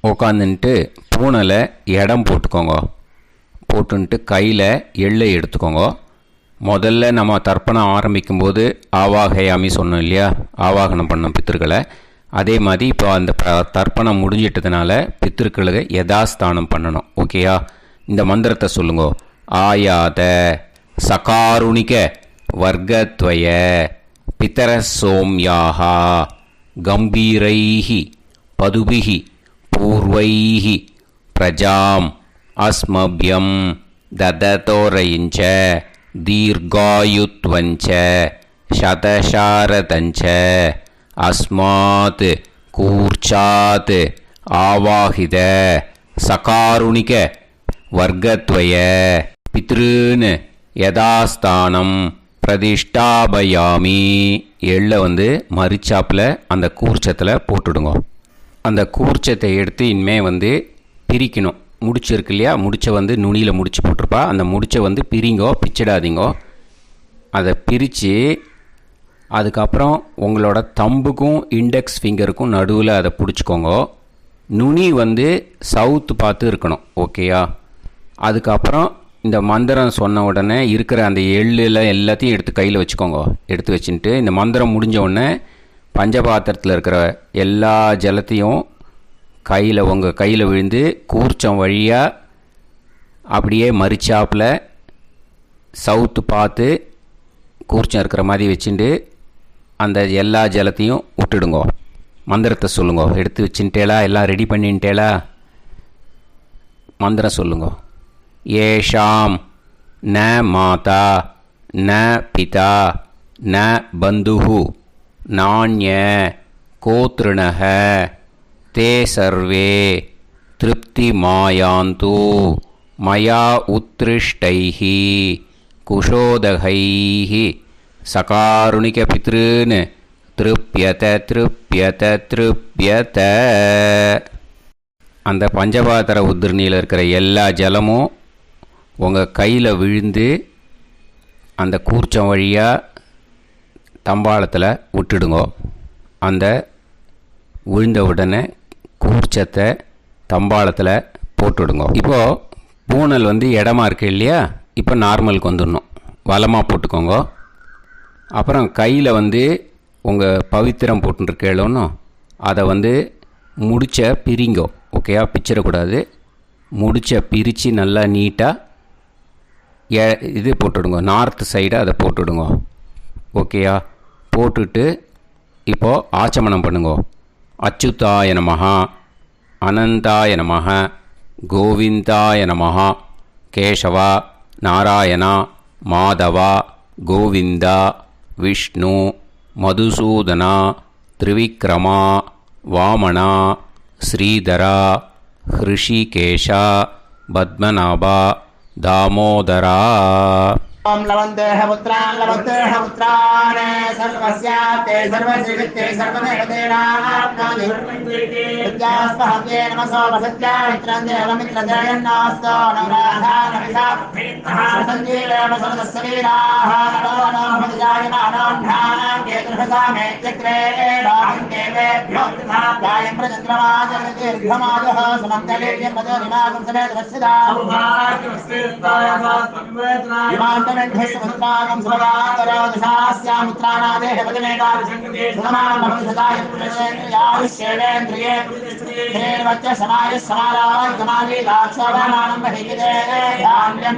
உட்காந்துன்ட்டு பூனலை இடம் போட்டுக்கோங்க. போட்டுன்ட்டு கையில் எள்ளை எடுத்துக்கோங்க. முதல்ல நம்ம தர்ப்பணம் ஆரம்பிக்கும்போது ஆவாகயாமி சொன்னோம் இல்லையா? ஆவாகனம் பண்ணோம் பித்திருக்களை. அதே மாதிரி இப்போ அந்த தர்ப்பணம் முடிஞ்சிட்டதுனால பித்திருக்களுக்கு யதாஸ்தானம் பண்ணணும். ஓகேயா? இந்த மந்திரத்தை சொல்லுங்க. ஆயாத சகாருணிக வர்க்கத்வய பிதர சோம்யாஹா கம்பீரைஹி பதுபிஹி பூர்வைஹி பிரஜாம் அஸ்மப்யம் தததோரயிஞ்ச தீர்காயுத்வஞ்ச சதசாரதஞ்ச அஸ்மாத் கூர்ச்சாத் ஆவாஹித சகாருணிக வர்க்கத்வய பித்ருன்னு யதாஸ்தானம் பிரதிஷ்டாபயாமி. எள்ளை மரிச்சாப்பில் அந்த கூர்ச்சத்தில் போட்டுடுங்க. அந்த கூர்ச்சத்தை எடுத்து இனிமேல் பிரிக்கணும். முடிச்சு இருக்கு இல்லையா, முடிச்சை நுனியில் முடிச்சு போட்டிருப்பா. அந்த முடிச்சை பிரிங்கோ, பிச்சிடாதீங்கோ. அதை பிரித்து அதுக்கப்புறம் உங்களோட தம்புக்கும் இண்டெக்ஸ் ஃபிங்கருக்கும் நடுவில் அதை பிடிச்சிக்கோங்க. நுனி சவுத்து பார்த்து இருக்கணும். ஓகேயா? அதுக்கப்புறம் இந்த மந்திரம் சொன்ன உடனே இருக்கிற அந்த எள்ளில் எல்லாத்தையும் எடுத்து கையில் வச்சுக்கோங்க. எடுத்து வச்சுட்டு இந்த மந்திரம் முடிஞ்ச உடனே பஞ்சபாத்திரத்தில் இருக்கிற எல்லா ஜலத்தையும் உங்கள் கையில் விழுந்து கூர்ச்சம் வழியாக அப்படியே மரிச்சாப்பில் சவுத்து பார்த்து கூர்ச்சம் இருக்கிற மாதிரி வச்சுட்டு அந்த எல்லா ஜலத்தையும் விட்டுடுங்கோ. மந்திரத்தை சொல்லுங்க. எடுத்து வச்சுட்டேலா? எல்லாம் ரெடி பண்ணிட்டேலா? மந்திரம் சொல்லுங்க. ஏஷாம் ந மாதா ந பிதா ந பந்துஹு நாண்ய கோத்ருணஹ தே சர்வே திருப்தி மாயாந்து மயா உத்ருஷ்டைஹி குஷோதகைஹி சகாருணிக பித்ருன்னு திருப்யத திருப்யத திருப்யத. அந்த பஞ்சபாத்திர உதிரணியில் இருக்கிற எல்லா ஜலமும் உங்கள் கையில் விழுந்து அந்த கூர்ச்சம் வழியாக தம்பாளத்தில் விட்டுடுங்கோ. அந்த விழுந்த உடனே கூர்ச்சத்தை தம்பாளத்தில் போட்டுவிடுங்க. இப்போது பூனல் இடமா இருக்கு இல்லையா, இப்போ நார்மலுக்கு வந்துடணும். வலமாக போட்டுக்கோங்க. அப்புறம் கையில் உங்கள் பவித்திரம் போட்டுருக்கேளோன்னு அதை முடிச்ச பிரிங்கோ. ஓகேயா? பிச்சிடக்கூடாது. முடிச்ச பிரித்து நல்லா நீட்டாக இது போட்டுவிடுங்க. நார்த் சைடை அதை போட்டுவிடுங்க. ஓகேயா? போட்டுட்டு இப்போது ஆச்சமனம் பண்ணுங்க. அச்சுதாய நமஹ, அனந்தாய நமஹ, கோவிந்தாய நமஹ, கேசவா, நாராயணா, மாதவா, கோவிந்தா, விஷ்ணு, மதுசூதனா, திரிவிக்ரமா, வாமனா, ஸ்ரீதரா, ஹிருஷிகேஷா, பத்மநாபா, தாமோதரா. ओम लवन्तेह पुत्रान् लवन्तेह पुत्रान् सर्वस्याते सर्वश्रीते सर्वदेवतेनाप्नोति विद्यास्महव्ये नमसो वसत्या मित्रन्देवमित्रजयन्नास्तो नवराधानविषाः सञ्जीवेम सर्वस्वीराः नमो भजायमानोऽन्धानां केतुर्भसामे चक्रे राहं देवेभ्यो गायं प्रचन्द्रमाजगदीर्घमाजः समन्तलेयं मदोनिमागं समेत वत्सदा इमान्तमेध्यस्वपुत्रागं सुभगाकरोदशास्यामुत्राणादेह पदमेकाभिषङ्कृते सुधमानमभिषदाय पुरुषेन्द्रियायुष्येवेन्द्रिये धेर्वच्च समायुः समाराय समाली दाक्षोभमानं बहिविदे धान्यं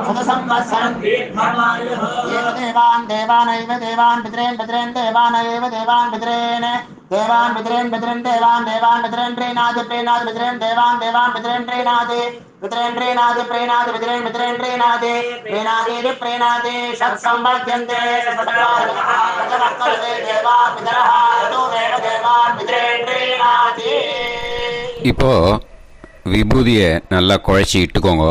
सुतसंवत्सरं एव देवान् देवानैव देवान् पितॄन् पितॄन् देवानैव देवान् पितॄन् देवान् पितॄन् पितॄन् देवान् देवान् पितॄन् प्रीणाति प्रीणाति पितॄन् देवान् देवान् पितॄन् प्रीणाति पितॄन् प्रीणाति प्रीणाति पितॄन् पितॄन् प्रीणाति प्रीणाति प्रीणाति षट्संवर्ध्यन्ते देवा पितरः ऋतुमेव देवान् पितॄन् प्रीणाति. இப்போ விபூதியை நல்லா குழச்சி இட்டுக்கோங்க.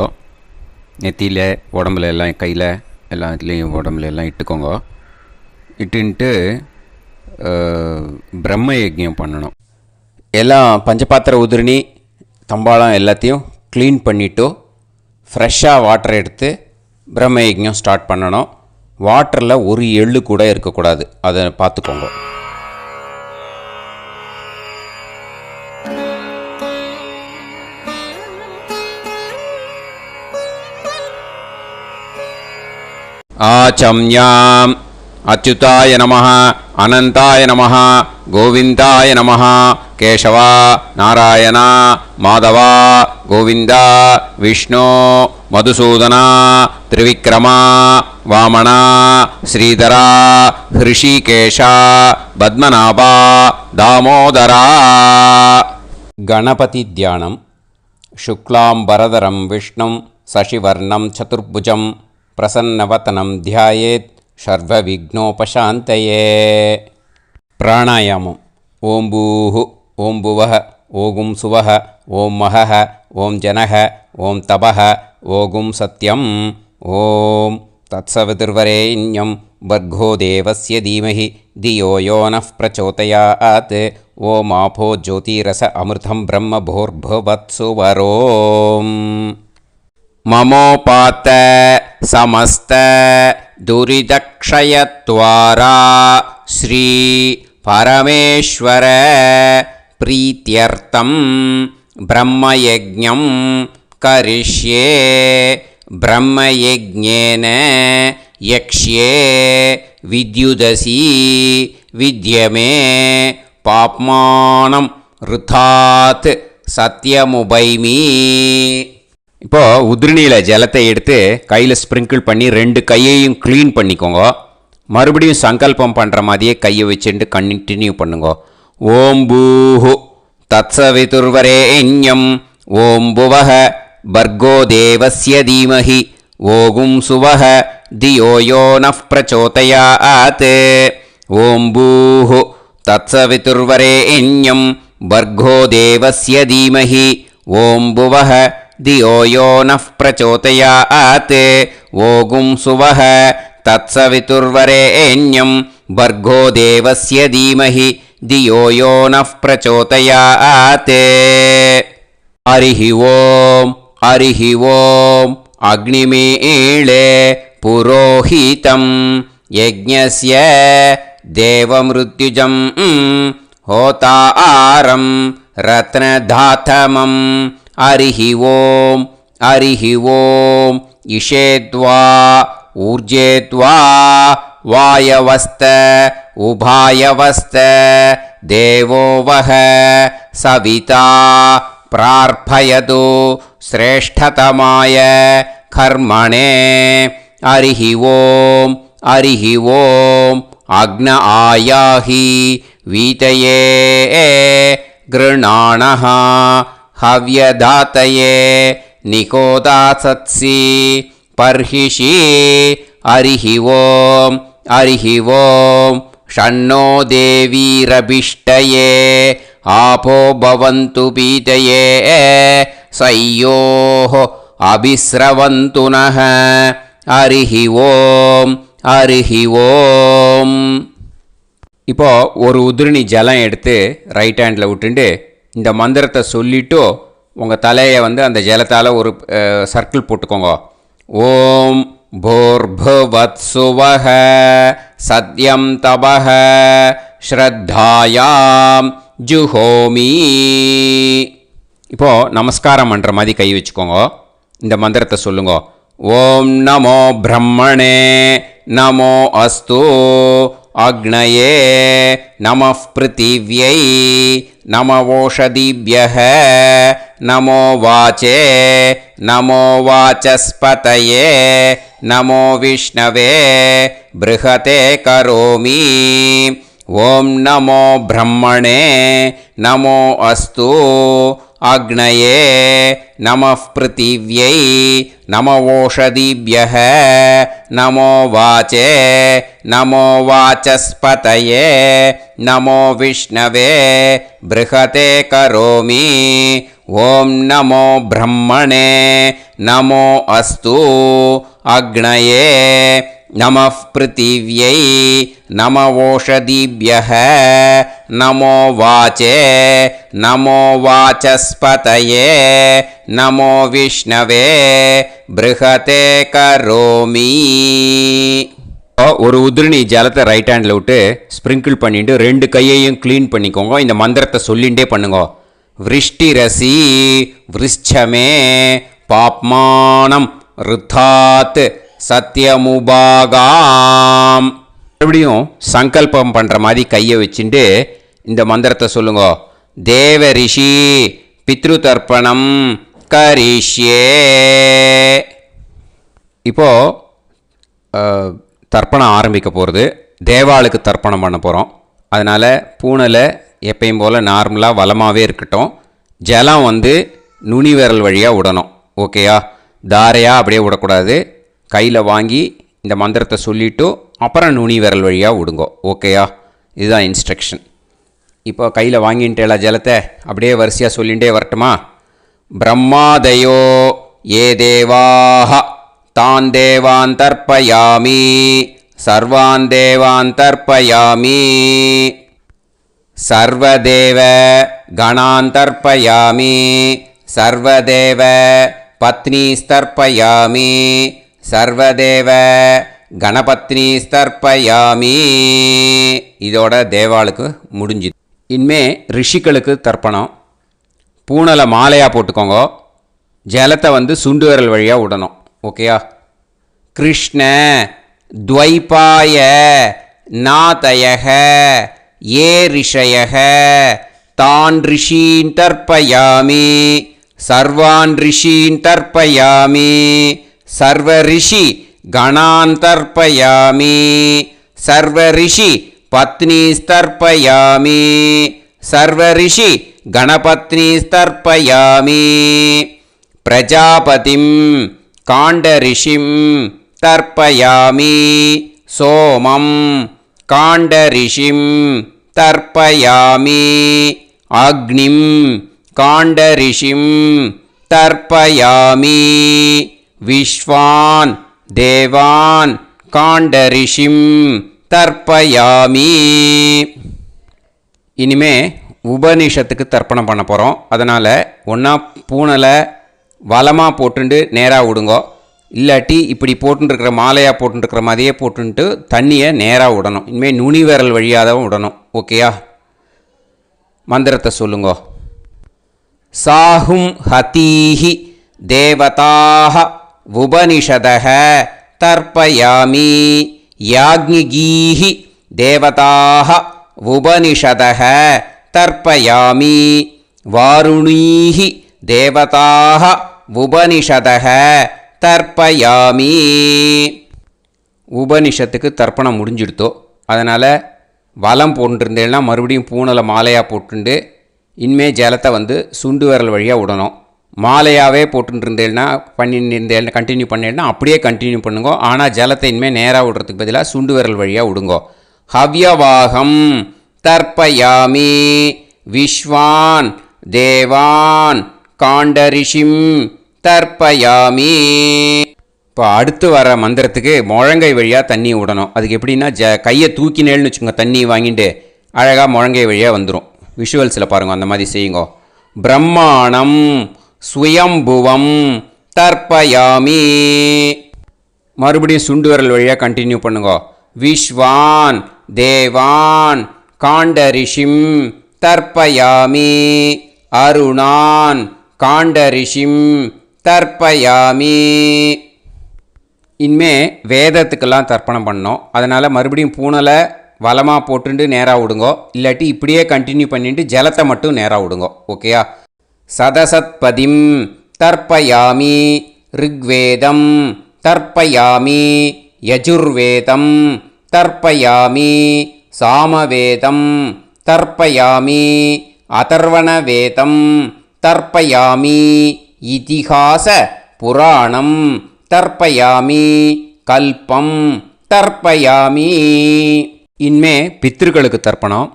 நெத்தியில், உடம்புல எல்லாம், கையில் எல்லா இதுலேயும் உடம்புல எல்லாம் இட்டுக்கோங்க. இட்டுன்ட்டு பிரம்ம யஜ்ஞம் பண்ணணும். எல்லாம் பஞ்சபாத்திர உதிரணி தம்பாளம் எல்லாத்தையும் க்ளீன் பண்ணிவிட்டு ஃப்ரெஷ்ஷாக வாட்டரை எடுத்து பிரம்ம யஜ்ஞம் ஸ்டார்ட் பண்ணணும். வாட்டரில் ஒரு எள்ளு கூட இருக்கக்கூடாது. அதை பார்த்துக்கோங்க. ஆச்சம்யாம் அச்சுதாய நமஹ, அனந்தாய நமஹ, கோவிந்தாய நமஹ, கேசவா, நாராயணா, மாதவா, கோவிந்தா, விஷ்ணு, மதுசூதனா, திரிவிக்ரமா, வாமனா, ஸ்ரீதரா, ஹிருஷிகேஷா, பத்மநாபா, தாமோதரா. கணபதி தியானம். சுக்லாம்பரதரம் விஷ்ணும் சசிவர்ணம் சதுர்புஜம் பிரசன்னவதனம் தியாயேத் சர்வவிக்னோபசாந்தயே. பிராணாயாமம். ஓம் பூஹு, ஓம் புவஹ, ஓகும் சுவஹ, ஓம் மஹஹ, ஓம் ஜனக ஓம் தபஹ ஓகும் சத்யம் ஓம் தத்சவிதுர்வரேண்யம் வர்கோ தேவஸ்ய தீமஹி தியோ யோ நः பிரச்சோதயாத் ஓம் ஆபோ ஜோதிரச அமிர்தம் பிரம்ம போர்பவத்சுவரோம் மமோபாத்த சமஸ்த துரிதக்ஷயத்வாரா ஸ்ரீ பரமேஸ்வர பிரீத்யர்த்தம் பிரம்மயஜ்ஞம் கரிஷ்யே பிரம்மயஜ்ஞேன யக்ஷ்யே வித்யுதசி வித்யமே பாப்மானம் ருதாத் சத்யமுபைமி. இப்போது உதிரணியில் ஜலத்தை எடுத்து கையில் ஸ்ப்ரிங்கிள் பண்ணி 2 கையையும் க்ளீன் பண்ணிக்கோங்க. மறுபடியும் சங்கல்பம் பண்ணுற மாதிரியே கையை வச்சுட்டு கண்டினியூ பண்ணுங்க. ஓம் பூஹு தத்சவிதுர்வரேண்யம் ஓம் புவஹ பர்கோ தேவஸ்ய தீமஹி ஓகும் சுவஹ தியோ யோ நः பிரச்சோதயாத் ஓம் பூஹு தத்சவிதுர்வரேண்யம் பர்கோ தேவஸ்ய தீமஹி ஓம் புவஹ தியோ யோ நः பிரச்சோதயாத் ஓகும் சுவஹ தத்சவிதுர்வரேண்யம் பர்கோ தேவஸ்ய தீமஹி தியோ யோ நः பிரச்சோதயாத். ஹரிஹி ஓம் ஹரிஹி ஓம் அக்னிமீளே புரோஹிதம் யஜ்ஞஸ்ய தேவமிருத்யுஜம் ஹோதாரம் ரத்னதாத்தமம். ஹரிஹி ஓம் ஹரிஹி ஓம் இஷேத்வா ஊர்ஜேத்வா வாயவஸ்த உபாயவஸ்த தேவோ வஹ சவிதா பிரார்ப்பயது ஸ்ரேஷ்டதமாய கர்மணே. ஹரிஹி ஓம் ஹரிஹி ஓம் அக்ன ஆயாஹி வீதயே கிருணாணஹ ஹவ்யதாத்தயே நிகோதாசத்சி பர்ஹிஷி. ஹரிஹி ஓம் ஹரிஹி ஓம் ஷண்ணோ தேவீரபிஷ்டயே ஆபோ பவந்து பீதயே சய்யோஹ அபிஸ்ரவந்து நஹ. ஹரிஹி ஓம் ஹரிஹி ஓம். இப்போது ஒரு உதிரணி ஜலம் எடுத்து ரைட் ஹேண்டில் விட்டுண்டு இந்த மந்திரத்தை சொல்லிவிட்டு உங்கள் தலையை அந்த ஜலத்தால் ஒரு சர்க்கிள் போட்டுக்கோங்க. ஓம் भूर्भुवत्सुवः सत्यं तपः ஸ்ரத்தாயாம் ஜுஹோமி. இப்போது நமஸ்காரம் பண்ணுற மாதிரி கை வச்சுக்கோங்க. இந்த மந்திரத்தை சொல்லுங்க. ஓம் நமோ பிரம்மணே நமோ அஸ்து அக்னயே நமः பிருத்திவ்யை நமவோஷதிभ्यः நமோ வாச்சே நமோ வாசஸ்பதயே நமோ விஷ்ணவே ப்ருஹதே கரோமி. ஓம் நமோ பிரம்மணே நமோ அஸ்து அக்னயே நமः பிருத்திவ்யை நமவோஷதிभ्यः நமோ வாச்சே நமோ வாசஸ்பதயே நமோ விஷ்ணவே ப்ருஹதே கரோமி. ஓம் நமோ பிரம்மணே நமோ அஸ்து அக்னயே நமः பிருத்திவ்யை நமவோஷதிभ्यः நமோ வாச்சே நமோ வாசஸ்பதயே நமோ விஷ்ணவே ப்ருஹதே கரோமி. ஒரு உதிரணி ஜலத்தை ரைட் ஹேண்டில் விட்டு ஸ்ப்ரிங்கிள் பண்ணிட்டு 2 கையையும் க்ளீன் பண்ணிக்கோங்க. இந்த மந்திரத்தை சொல்லிகிட்டே பண்ணுங்க. விருஷ்டிரசி விருஷ்சமே பாப்மானம் ருத்தாத் சத்யமுபாகாம். மறுபடியும் சங்கல்பம் பண்ணுற மாதிரி கையை வச்சுட்டு இந்த மந்திரத்தை சொல்லுங்க. தேவ ரிஷி பித்ரு தர்ப்பணம் கரிஷ்யே. இப்போது தர்ப்பணம் ஆரம்பிக்க போகிறது. தேவாளுக்கு தர்ப்பணம் பண்ண போகிறோம். அதனால் பூனையில் எப்பயும் போல் நார்மலாக வளமாகவே இருக்கட்டும். ஜலம் நுனி விரல் வழியாக விடணும். ஓகேயா? தாரையாக அப்படியே விடக்கூடாது. கையில் வாங்கி இந்த மந்திரத்தை சொல்லிவிட்டு அப்புறம் நுனி விரல் வழியாக விடுங்கோ. ஓகேயா? இதுதான் இன்ஸ்ட்ரக்ஷன். இப்போ கையில் வாங்கிட்டேல ஜலத்தை அப்படியே வரிசையாக சொல்லிகிட்டே வரட்டுமா? பிரம்மாதயோ ஏ தேவாः தான் தேவான் தர்ப்பயாமி சர்வான் தேவான் தர்ப்பயாமி சர்வதேவ கணான் தர்ப்பயாமி சர்வதேவ பத்னீஸ்தர்ப்பயாமி சர்வதேவ கணபத்னி ஸ்தர்ப்பயாமி. இதோட தேவாளுக்கு முடிஞ்சுது. இனிமே ரிஷிகளுக்கு தர்ப்பணம். பூனலை மாலையாக போட்டுக்கோங்க. ஜலத்தை வந்து சுண்டு விரல் வழியாக விடணும். ஓகேயா? கிருஷ்ண துவைபாய நாதயக ஏ ரிஷயக தான் ரிஷீன் தர்ப்பயாமி சர்வான் ரிஷீன் தர்ப்பயாமி சர்வ ரிஷி கணான் தர்ப்பயாமி சர்வ ரிஷி பத்னீஸ்தர்ப்பயாமி சர்வ ரிஷி கணபத்னீஸ்தர்ப்பயாமி பிரஜாபதிம் காண்டரிஷிம் தர்ப்பயாமி சோமம் காண்டரிஷிம் தர்ப்பயாமி அக்னிம் காண்டரிஷிம் தர்ப்பயாமி விஸ்வான் தேவான் காண்டரிஷிம் தர்ப்பயாமி. இனிமே உபனிஷத்துக்கு தர்ப்பணம் பண்ண போகிறோம். அதனால் ஒன்றா பூனலை வலமாக போட்டுண்டு நேராக விடுங்கோ. இல்லாட்டி இப்படி போட்டுருக்கிற மாலையாக போட்டுருக்கிற மாதிரியே போட்டுன்ட்டு தண்ணியை நேராக விடணும். இனிமேல் நுனி விரல் வழியாக தான் விடணும். ஓகேயா? மந்திரத்தை சொல்லுங்கோ. சாஹும் ஹதீஹி தேவதாக உபனிஷதக தர்ப்பயாமி யாக்ஞிகீஹி தேவதாக உபனிஷதக தர்ப்பயாமி வாருணீஹி தேவதாக உபனிஷதக தர்ப்பயாமி. உபனிஷத்துக்கு தர்ப்பணம் முடிஞ்சிடுத்தோ. அதனால் வலம் போட்டுருந்தேன்னா மறுபடியும் பூனலை மாலையாக போட்டுண்டு இனிமே ஜலத்தை வந்து சுண்டு விரல் வழியாக விடணும். மாலையாகவே போட்டுருந்தேன்னா பண்ணியிருந்தேன் கண்டினியூ பண்ணேன்னா அப்படியே கண்டினியூ பண்ணுங்க. ஆனால் ஜலத்தை இனிமேல் நேராக விடுறதுக்கு பதிலாக சுண்டு விரல் வழியாக விடுங்கோ. ஹவ்யவாகம் தர்ப்பயாமி விஸ்வான் தேவான் காண்டரிஷிம் தர்ப்பயாமி. இப்போ அடுத்து வர மந்திரத்துக்கு முழங்கை வழியாக தண்ணி விடணும். அதுக்கு எப்படின்னா கையை தூக்கினேன்னு வச்சுக்கோங்க. தண்ணி வாங்கிட்டு அழகாக முழங்கை வழியாக வந்துடும். விஷுவல்ஸில் பாருங்கள். அந்த மாதிரி செய்யுங்க. பிரம்மாணம் ஸ்வயம்புவம் தர்ப்பயாமி. மறுபடியும் சுண்டு விரல் வழியாக கண்டினியூ பண்ணுங்க. விஸ்வான் தேவான் காண்டரிஷிம் தர்ப்பயாமி அருணான் காண்டரிஷிம் தர்ப்பயாமி. இனிமே வேதத்துக்கெல்லாம் தர்ப்பணம் பண்ணோம். அதனால் மறுபடியும் பூனலை வலமாக போட்டுட்டு நேராக விடுங்கோ. இல்லாட்டி இப்படியே கண்டினியூ பண்ணிட்டு ஜலத்தை மட்டும் நேராக விடுங்கோ. ஓகேயா? சதசத்பதிம் தர்ப்பயாமி ரிக்வேதம் தர்ப்பயாமி யஜுர்வேதம் தர்ப்பயாமி சாமவேதம் தர்ப்பயாமி அதர்வணவேதம் தர்ப்பயாமி இதிஹாச புராணம் தர்ப்பயாமி கல்பம் தர்ப்பயாமி. இனிமே பித்ருக்களுக்கு தர்ப்பணம்.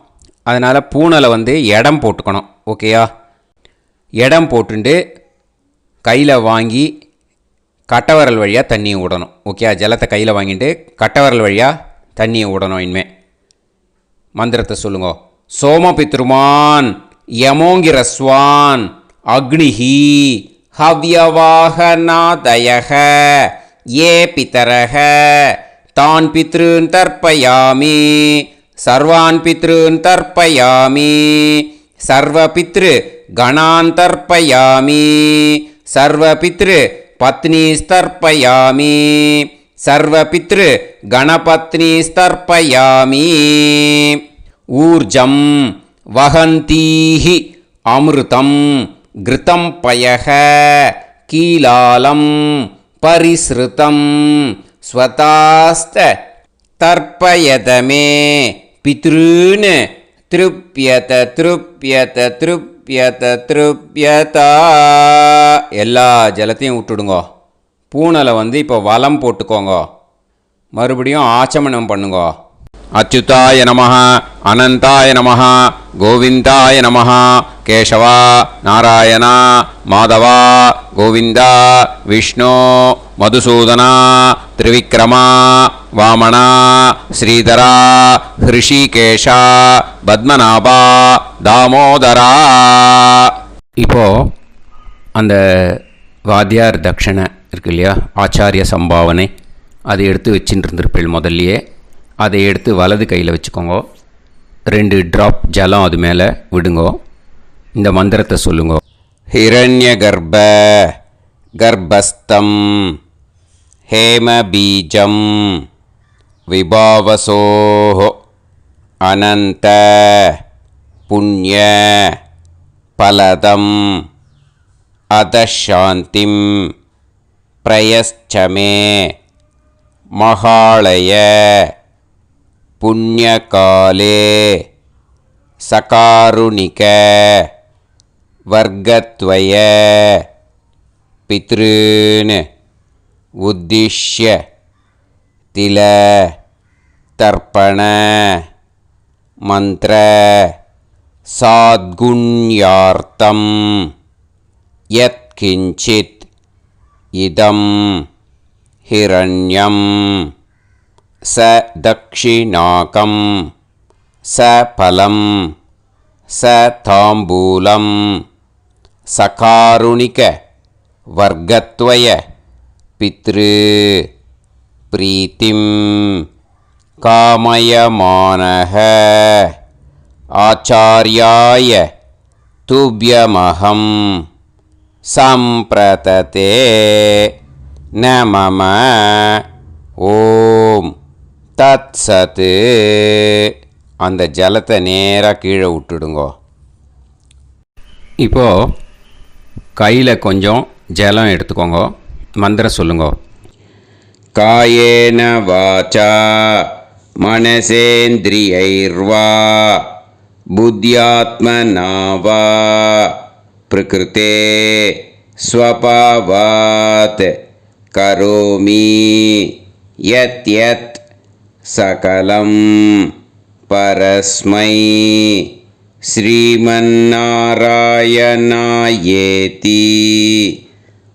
அதனால் பூனலை வந்து இடம் போட்டுக்கணும். ஓகேயா? இடம் போட்டுண்டு கையில் வாங்கி கட்டவரல் வழியாக தண்ணியை விடணும். ஓகே? ஜலத்தை கையில் வாங்கிட்டு கட்டவரல் வழியாக தண்ணியை விடணும். இனிமே மந்திரத்தை சொல்லுங்க. சோமபித்ருமான் யமோங்கிரஸ்வான் அக்னிஹி ஹவ்யவாகநாதயக ஏ பிதரக தான் பித்ருன் தர்ப்பயாமி சர்வான் பித்ருன் தர்ப்பயாமி சர்வபித்ரு கணான் தர்ப்பயாமி சர்வபித்ரு பத்னீஸ்தர்ப்பயாமி சர்வபித்ரு கணபத்னீஸ்தர்ப்பயாமி. ஊர்ஜம் வஹந்தீஹி அமிர்தம் கிருதம் பயக கீலாலம் பரிஸ்ருதம் ஸ்வதாஸ்த தர்ப்பயதமே பித்ருன் திருப்யத திருப்யத திருப்யத திருப்யதா. எல்லா ஜலத்தையும் விட்டுடுங்கோ. பூனலை வந்து இப்போ வலம் போட்டுக்கோங்க. மறுபடியும் ஆச்சமனம் பண்ணுங்க. அச்சுதாய நமः அனந்தாய நமः கோவிந்தாய நமः கேசவா நாராயணா மாதவா கோவிந்தா விஷ்ணு மதுசூதனா திரிவிக்ரமா வாமனா ஸ்ரீதரா ஹிருஷிகேஷா பத்மநாபா தாமோதரா. இப்போது அந்த வாத்தியார் தட்சணை இருக்கு இல்லையா, ஆச்சாரிய சம்பாவனை, அதை எடுத்து வச்சுட்டு இருந்திருப்பேள் முதல்லையே. அதை எடுத்து வலது கையில் வச்சுக்கோங்க. 2 ட்ராப் ஜலம் அது மேலே விடுங்கோ. இந்த மந்திரத்தை சொல்லுங்க. ஹிரண்ய கர்ப்ப கர்ப்பஸ்தம் ஹேமபீஜம் விபாவசோஹ அனந்த புண்ணிய பலதம் அதசாந்திம் பிரயஸ்சமே மகாளய புண்ணியகாலே சகாருணிக வர்க்கத்வய பித்ருன் உத்திஷ்ய தில தர்ப்பண மந்திர சாத்குண்யார்த்தம் யத்கிஞ்சித் இதம் ஹிரண்யம் ச தக்ஷிணாகம் ச பலம் ச தாம்பூலம் சகாருணிக வர்க்கத்வய பித்ரு பிரீத்திம் காமயமானஹ ஆச்சார்யாய துப்யமஹம் சம்பிரததே நமம ஓம் தத் சத்து. அந்த ஜலத்தை நேராக கீழே விட்டுடுங்கோ. இப்போது கையில் கொஞ்சம் ஜலம் எடுத்துக்கோங்க. மந்திரம் சொல்லுங்க. காயேன வாச்சா மனசேந்திரியைர்வா புத்தியாத்மனா வா பிரகிருதே ஸ்வபாவாத் கரோமி யத் யத் சகலம் பரஸ்மை ஸ்ரீமன்னாராயணாயேதி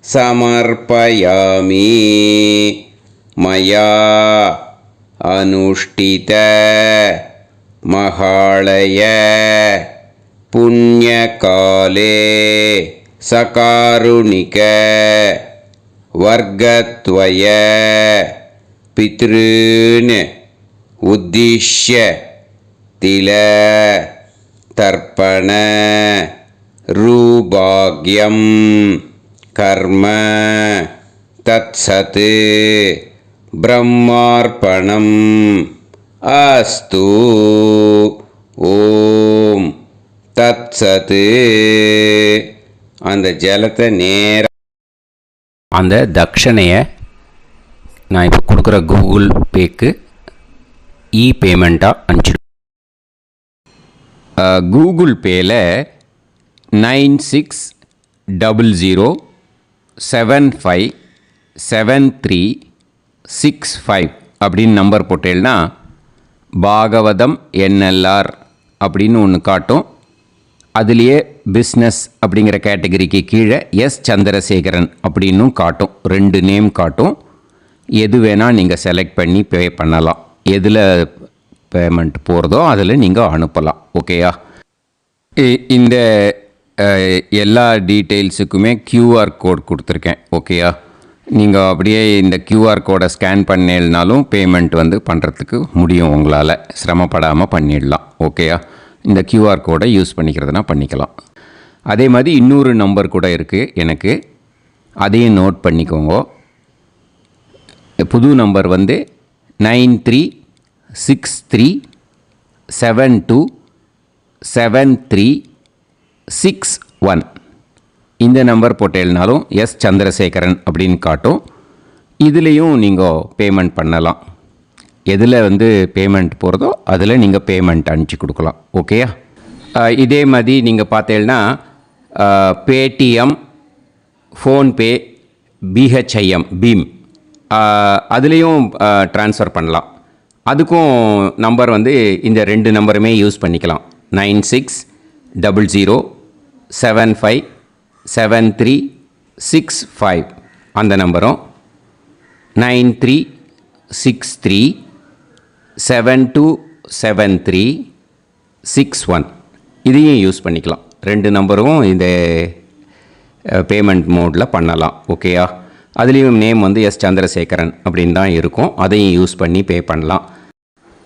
சமர்ப்பயாமி மயா அனுஷ்டித மகாளய புண்ணியகாலே சகாருணிக வர்க்கத்வய பித்ருன் உத்திஷ்ய தில தர்ப்பண ரூபாக்யம் கர்ம தத்சத் பிரம்மார்ப்பணம் அஸ்து. ஓம் தத்சத். அந்த ஜலத்தை நேர அந்த தட்சணையை நான் இப்போ கொடுக்குற கூகுள் பேக்கு பேமெண்ட்டாக அனுப்பிச்சிடு. கூகுள் பேயில் 9600757365 அப்படின்னு நம்பர் போட்டேன்னா பாகவதம் NLR அப்படின்னு ஒன்று காட்டும். அதுலேயே பிஸ்னஸ் அப்படிங்கிற கேட்டகரிக்கு கீழே எஸ் சந்திரசேகரன் அப்படின்னும் காட்டும். 2 நேம் காட்டும். எது வேணால் நீங்கள் செலக்ட் பண்ணி பே பண்ணலாம். எதில் பேமெண்ட் போகிறதோ அதில் நீங்கள் அனுப்பலாம். ஓகேயா? இந்த எல்லா டீட்டெயில்ஸுக்குமே QR கோட் கொடுத்துருக்கேன். ஓகேயா? நீங்கள் அப்படியே இந்த QR கோடை ஸ்கேன் பண்ணேல்னாலும் பேமெண்ட் வந்து பண்ணுறதுக்கு முடியும். உங்களால் சிரமப்படாமல் பண்ணிடலாம். ஓகேயா? இந்த QR கோடை யூஸ் பண்ணிக்கிறதுனா பண்ணிக்கலாம். அதே மாதிரி இன்னொரு நம்பர் கூட இருக்குது எனக்கு. அதையும் நோட் பண்ணிக்கோங்க. புது நம்பர் வந்து 9363727361. இந்த நம்பர் போட்டேல்னாலும் எஸ் சந்திரசேகரன் அப்படின்னு காட்டும். இதுலேயும் நீங்கள் பேமெண்ட் பண்ணலாம். எதில் வந்து பேமெண்ட் போகிறதோ அதில் நீங்கள் பேமெண்ட் அனுப்பிச்சி கொடுக்கலாம். ஓகேயா? இதே மாதிரி நீங்கள் பார்த்தேன்னா பேடிஎம், ஃபோன்பே, BHIM பீம் அதுலேயும் ட்ரான்ஸ்ஃபர் பண்ணலாம். அதுக்கும் நம்பர் வந்து இந்த 2 நம்பருமே யூஸ் பண்ணிக்கலாம். 9600757365 அந்த நம்பரும் 9363727361 இதையும் யூஸ் பண்ணிக்கலாம். 2 நம்பரும் இந்த பேமெண்ட் மோடில் பண்ணலாம். ஓகேயா? அதுலேயும் நேம் வந்து எஸ் சந்திரசேகரன் அப்படின்னு தான் இருக்கும். அதையும் யூஸ் பண்ணி பே பண்ணலாம்.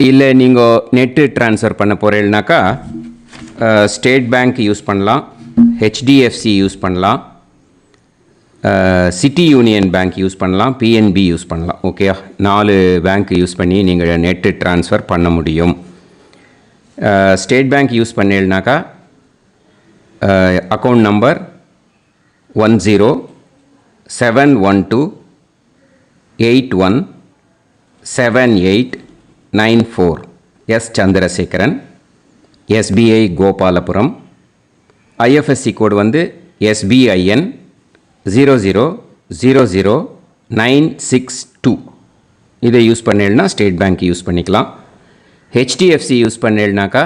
இல்லை நீங்கள் நெட்டு ட்ரான்ஸ்ஃபர் பண்ண போகிறீங்கனாக்கா ஸ்டேட் பேங்க் யூஸ் பண்ணலாம், ஹெச்டிஎஃப்சி யூஸ் பண்ணலாம், சிட்டி யூனியன் பேங்க் யூஸ் பண்ணலாம், பிஎன்பி யூஸ் பண்ணலாம். ஓகேயா? 4 பேங்க் யூஸ் பண்ணி நீங்கள் நெட்டு ட்ரான்ஸ்ஃபர் பண்ண முடியும். ஸ்டேட் பேங்க் யூஸ் பண்ணீங்கனாக்கா account number 1071281789 S Chandrasekaran, SBI Gopalapuram. IFSC code வந்து SBIN 0000962. இதை யூஸ் பண்ணீங்கன்னா ஸ்டேட் பேங்க் யூஸ் பண்ணிக்கலாம். ஹெச்டிஎஃப்சி யூஸ் பண்ணீங்கனாக்கா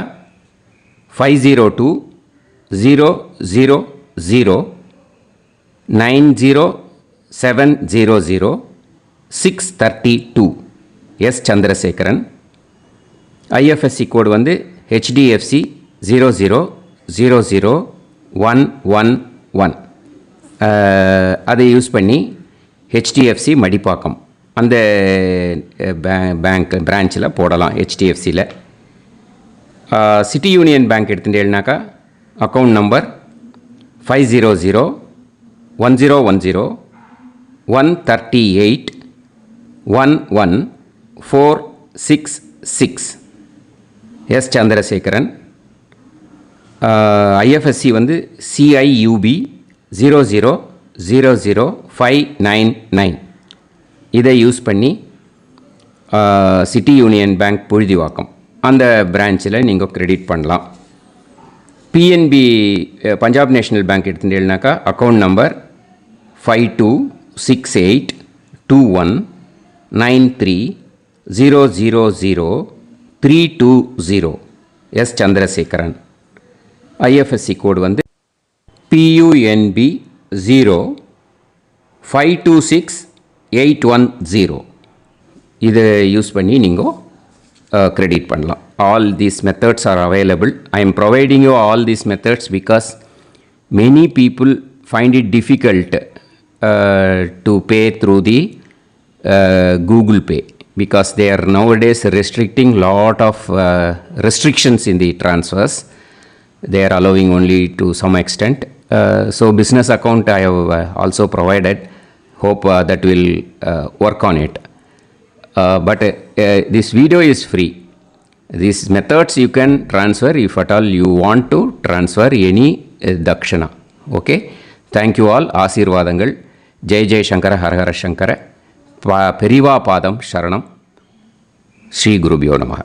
5020090700 எஸ் சந்திரசேகரன். ஐஎஃப்எஸ்சி கோடு வந்து HDFC 0000111. அதை யூஸ் பண்ணி HDFC மடிப்பாக்கம் அந்த பேங்க் பிரான்ச்சில் போடலாம். HDFCயில் சிட்டி யூனியன் பேங்க் எடுத்துட்டேன்னாக்கா account number 500101113811466 S Chandrasekaran. IFSC வந்து CIUB 0000599. இதை யூஸ் பண்ணி சிட்டி யூனியன் பேங்க் புழுதிவாக்கம் அந்த பிரான்ச்சில் நீங்கள் கிரெடிட் பண்ணலாம். PNB பஞ்சாப் நேஷ்னல் பேங்க் எடுத்துட்டேன்னாக்கா account number 52682193000320 S Chandrasekaran. IFSC code வந்து PUNB 0526810. இதை யூஸ் பண்ணி நீங்கள் கிரெடிட் பண்ணலாம். All these methods are available. I am providing you all these methods because many people find it difficult to pay through the Google Pay because they are nowadays restricting lot of restrictions in the transfers. They are allowing only to some extent. So business account I have also provided. Hope that will work on it. But this video is free. These methods you can transfer if at all you want to transfer any dakshana. Okay? Thank you all. ஆசீர்வாதங்கள். ஜெய் ஜெய் சங்கர ஹர ஹர சங்கர. பெரிவா பாதம் சரணம். ஸ்ரீ குருபியோ நமஹ.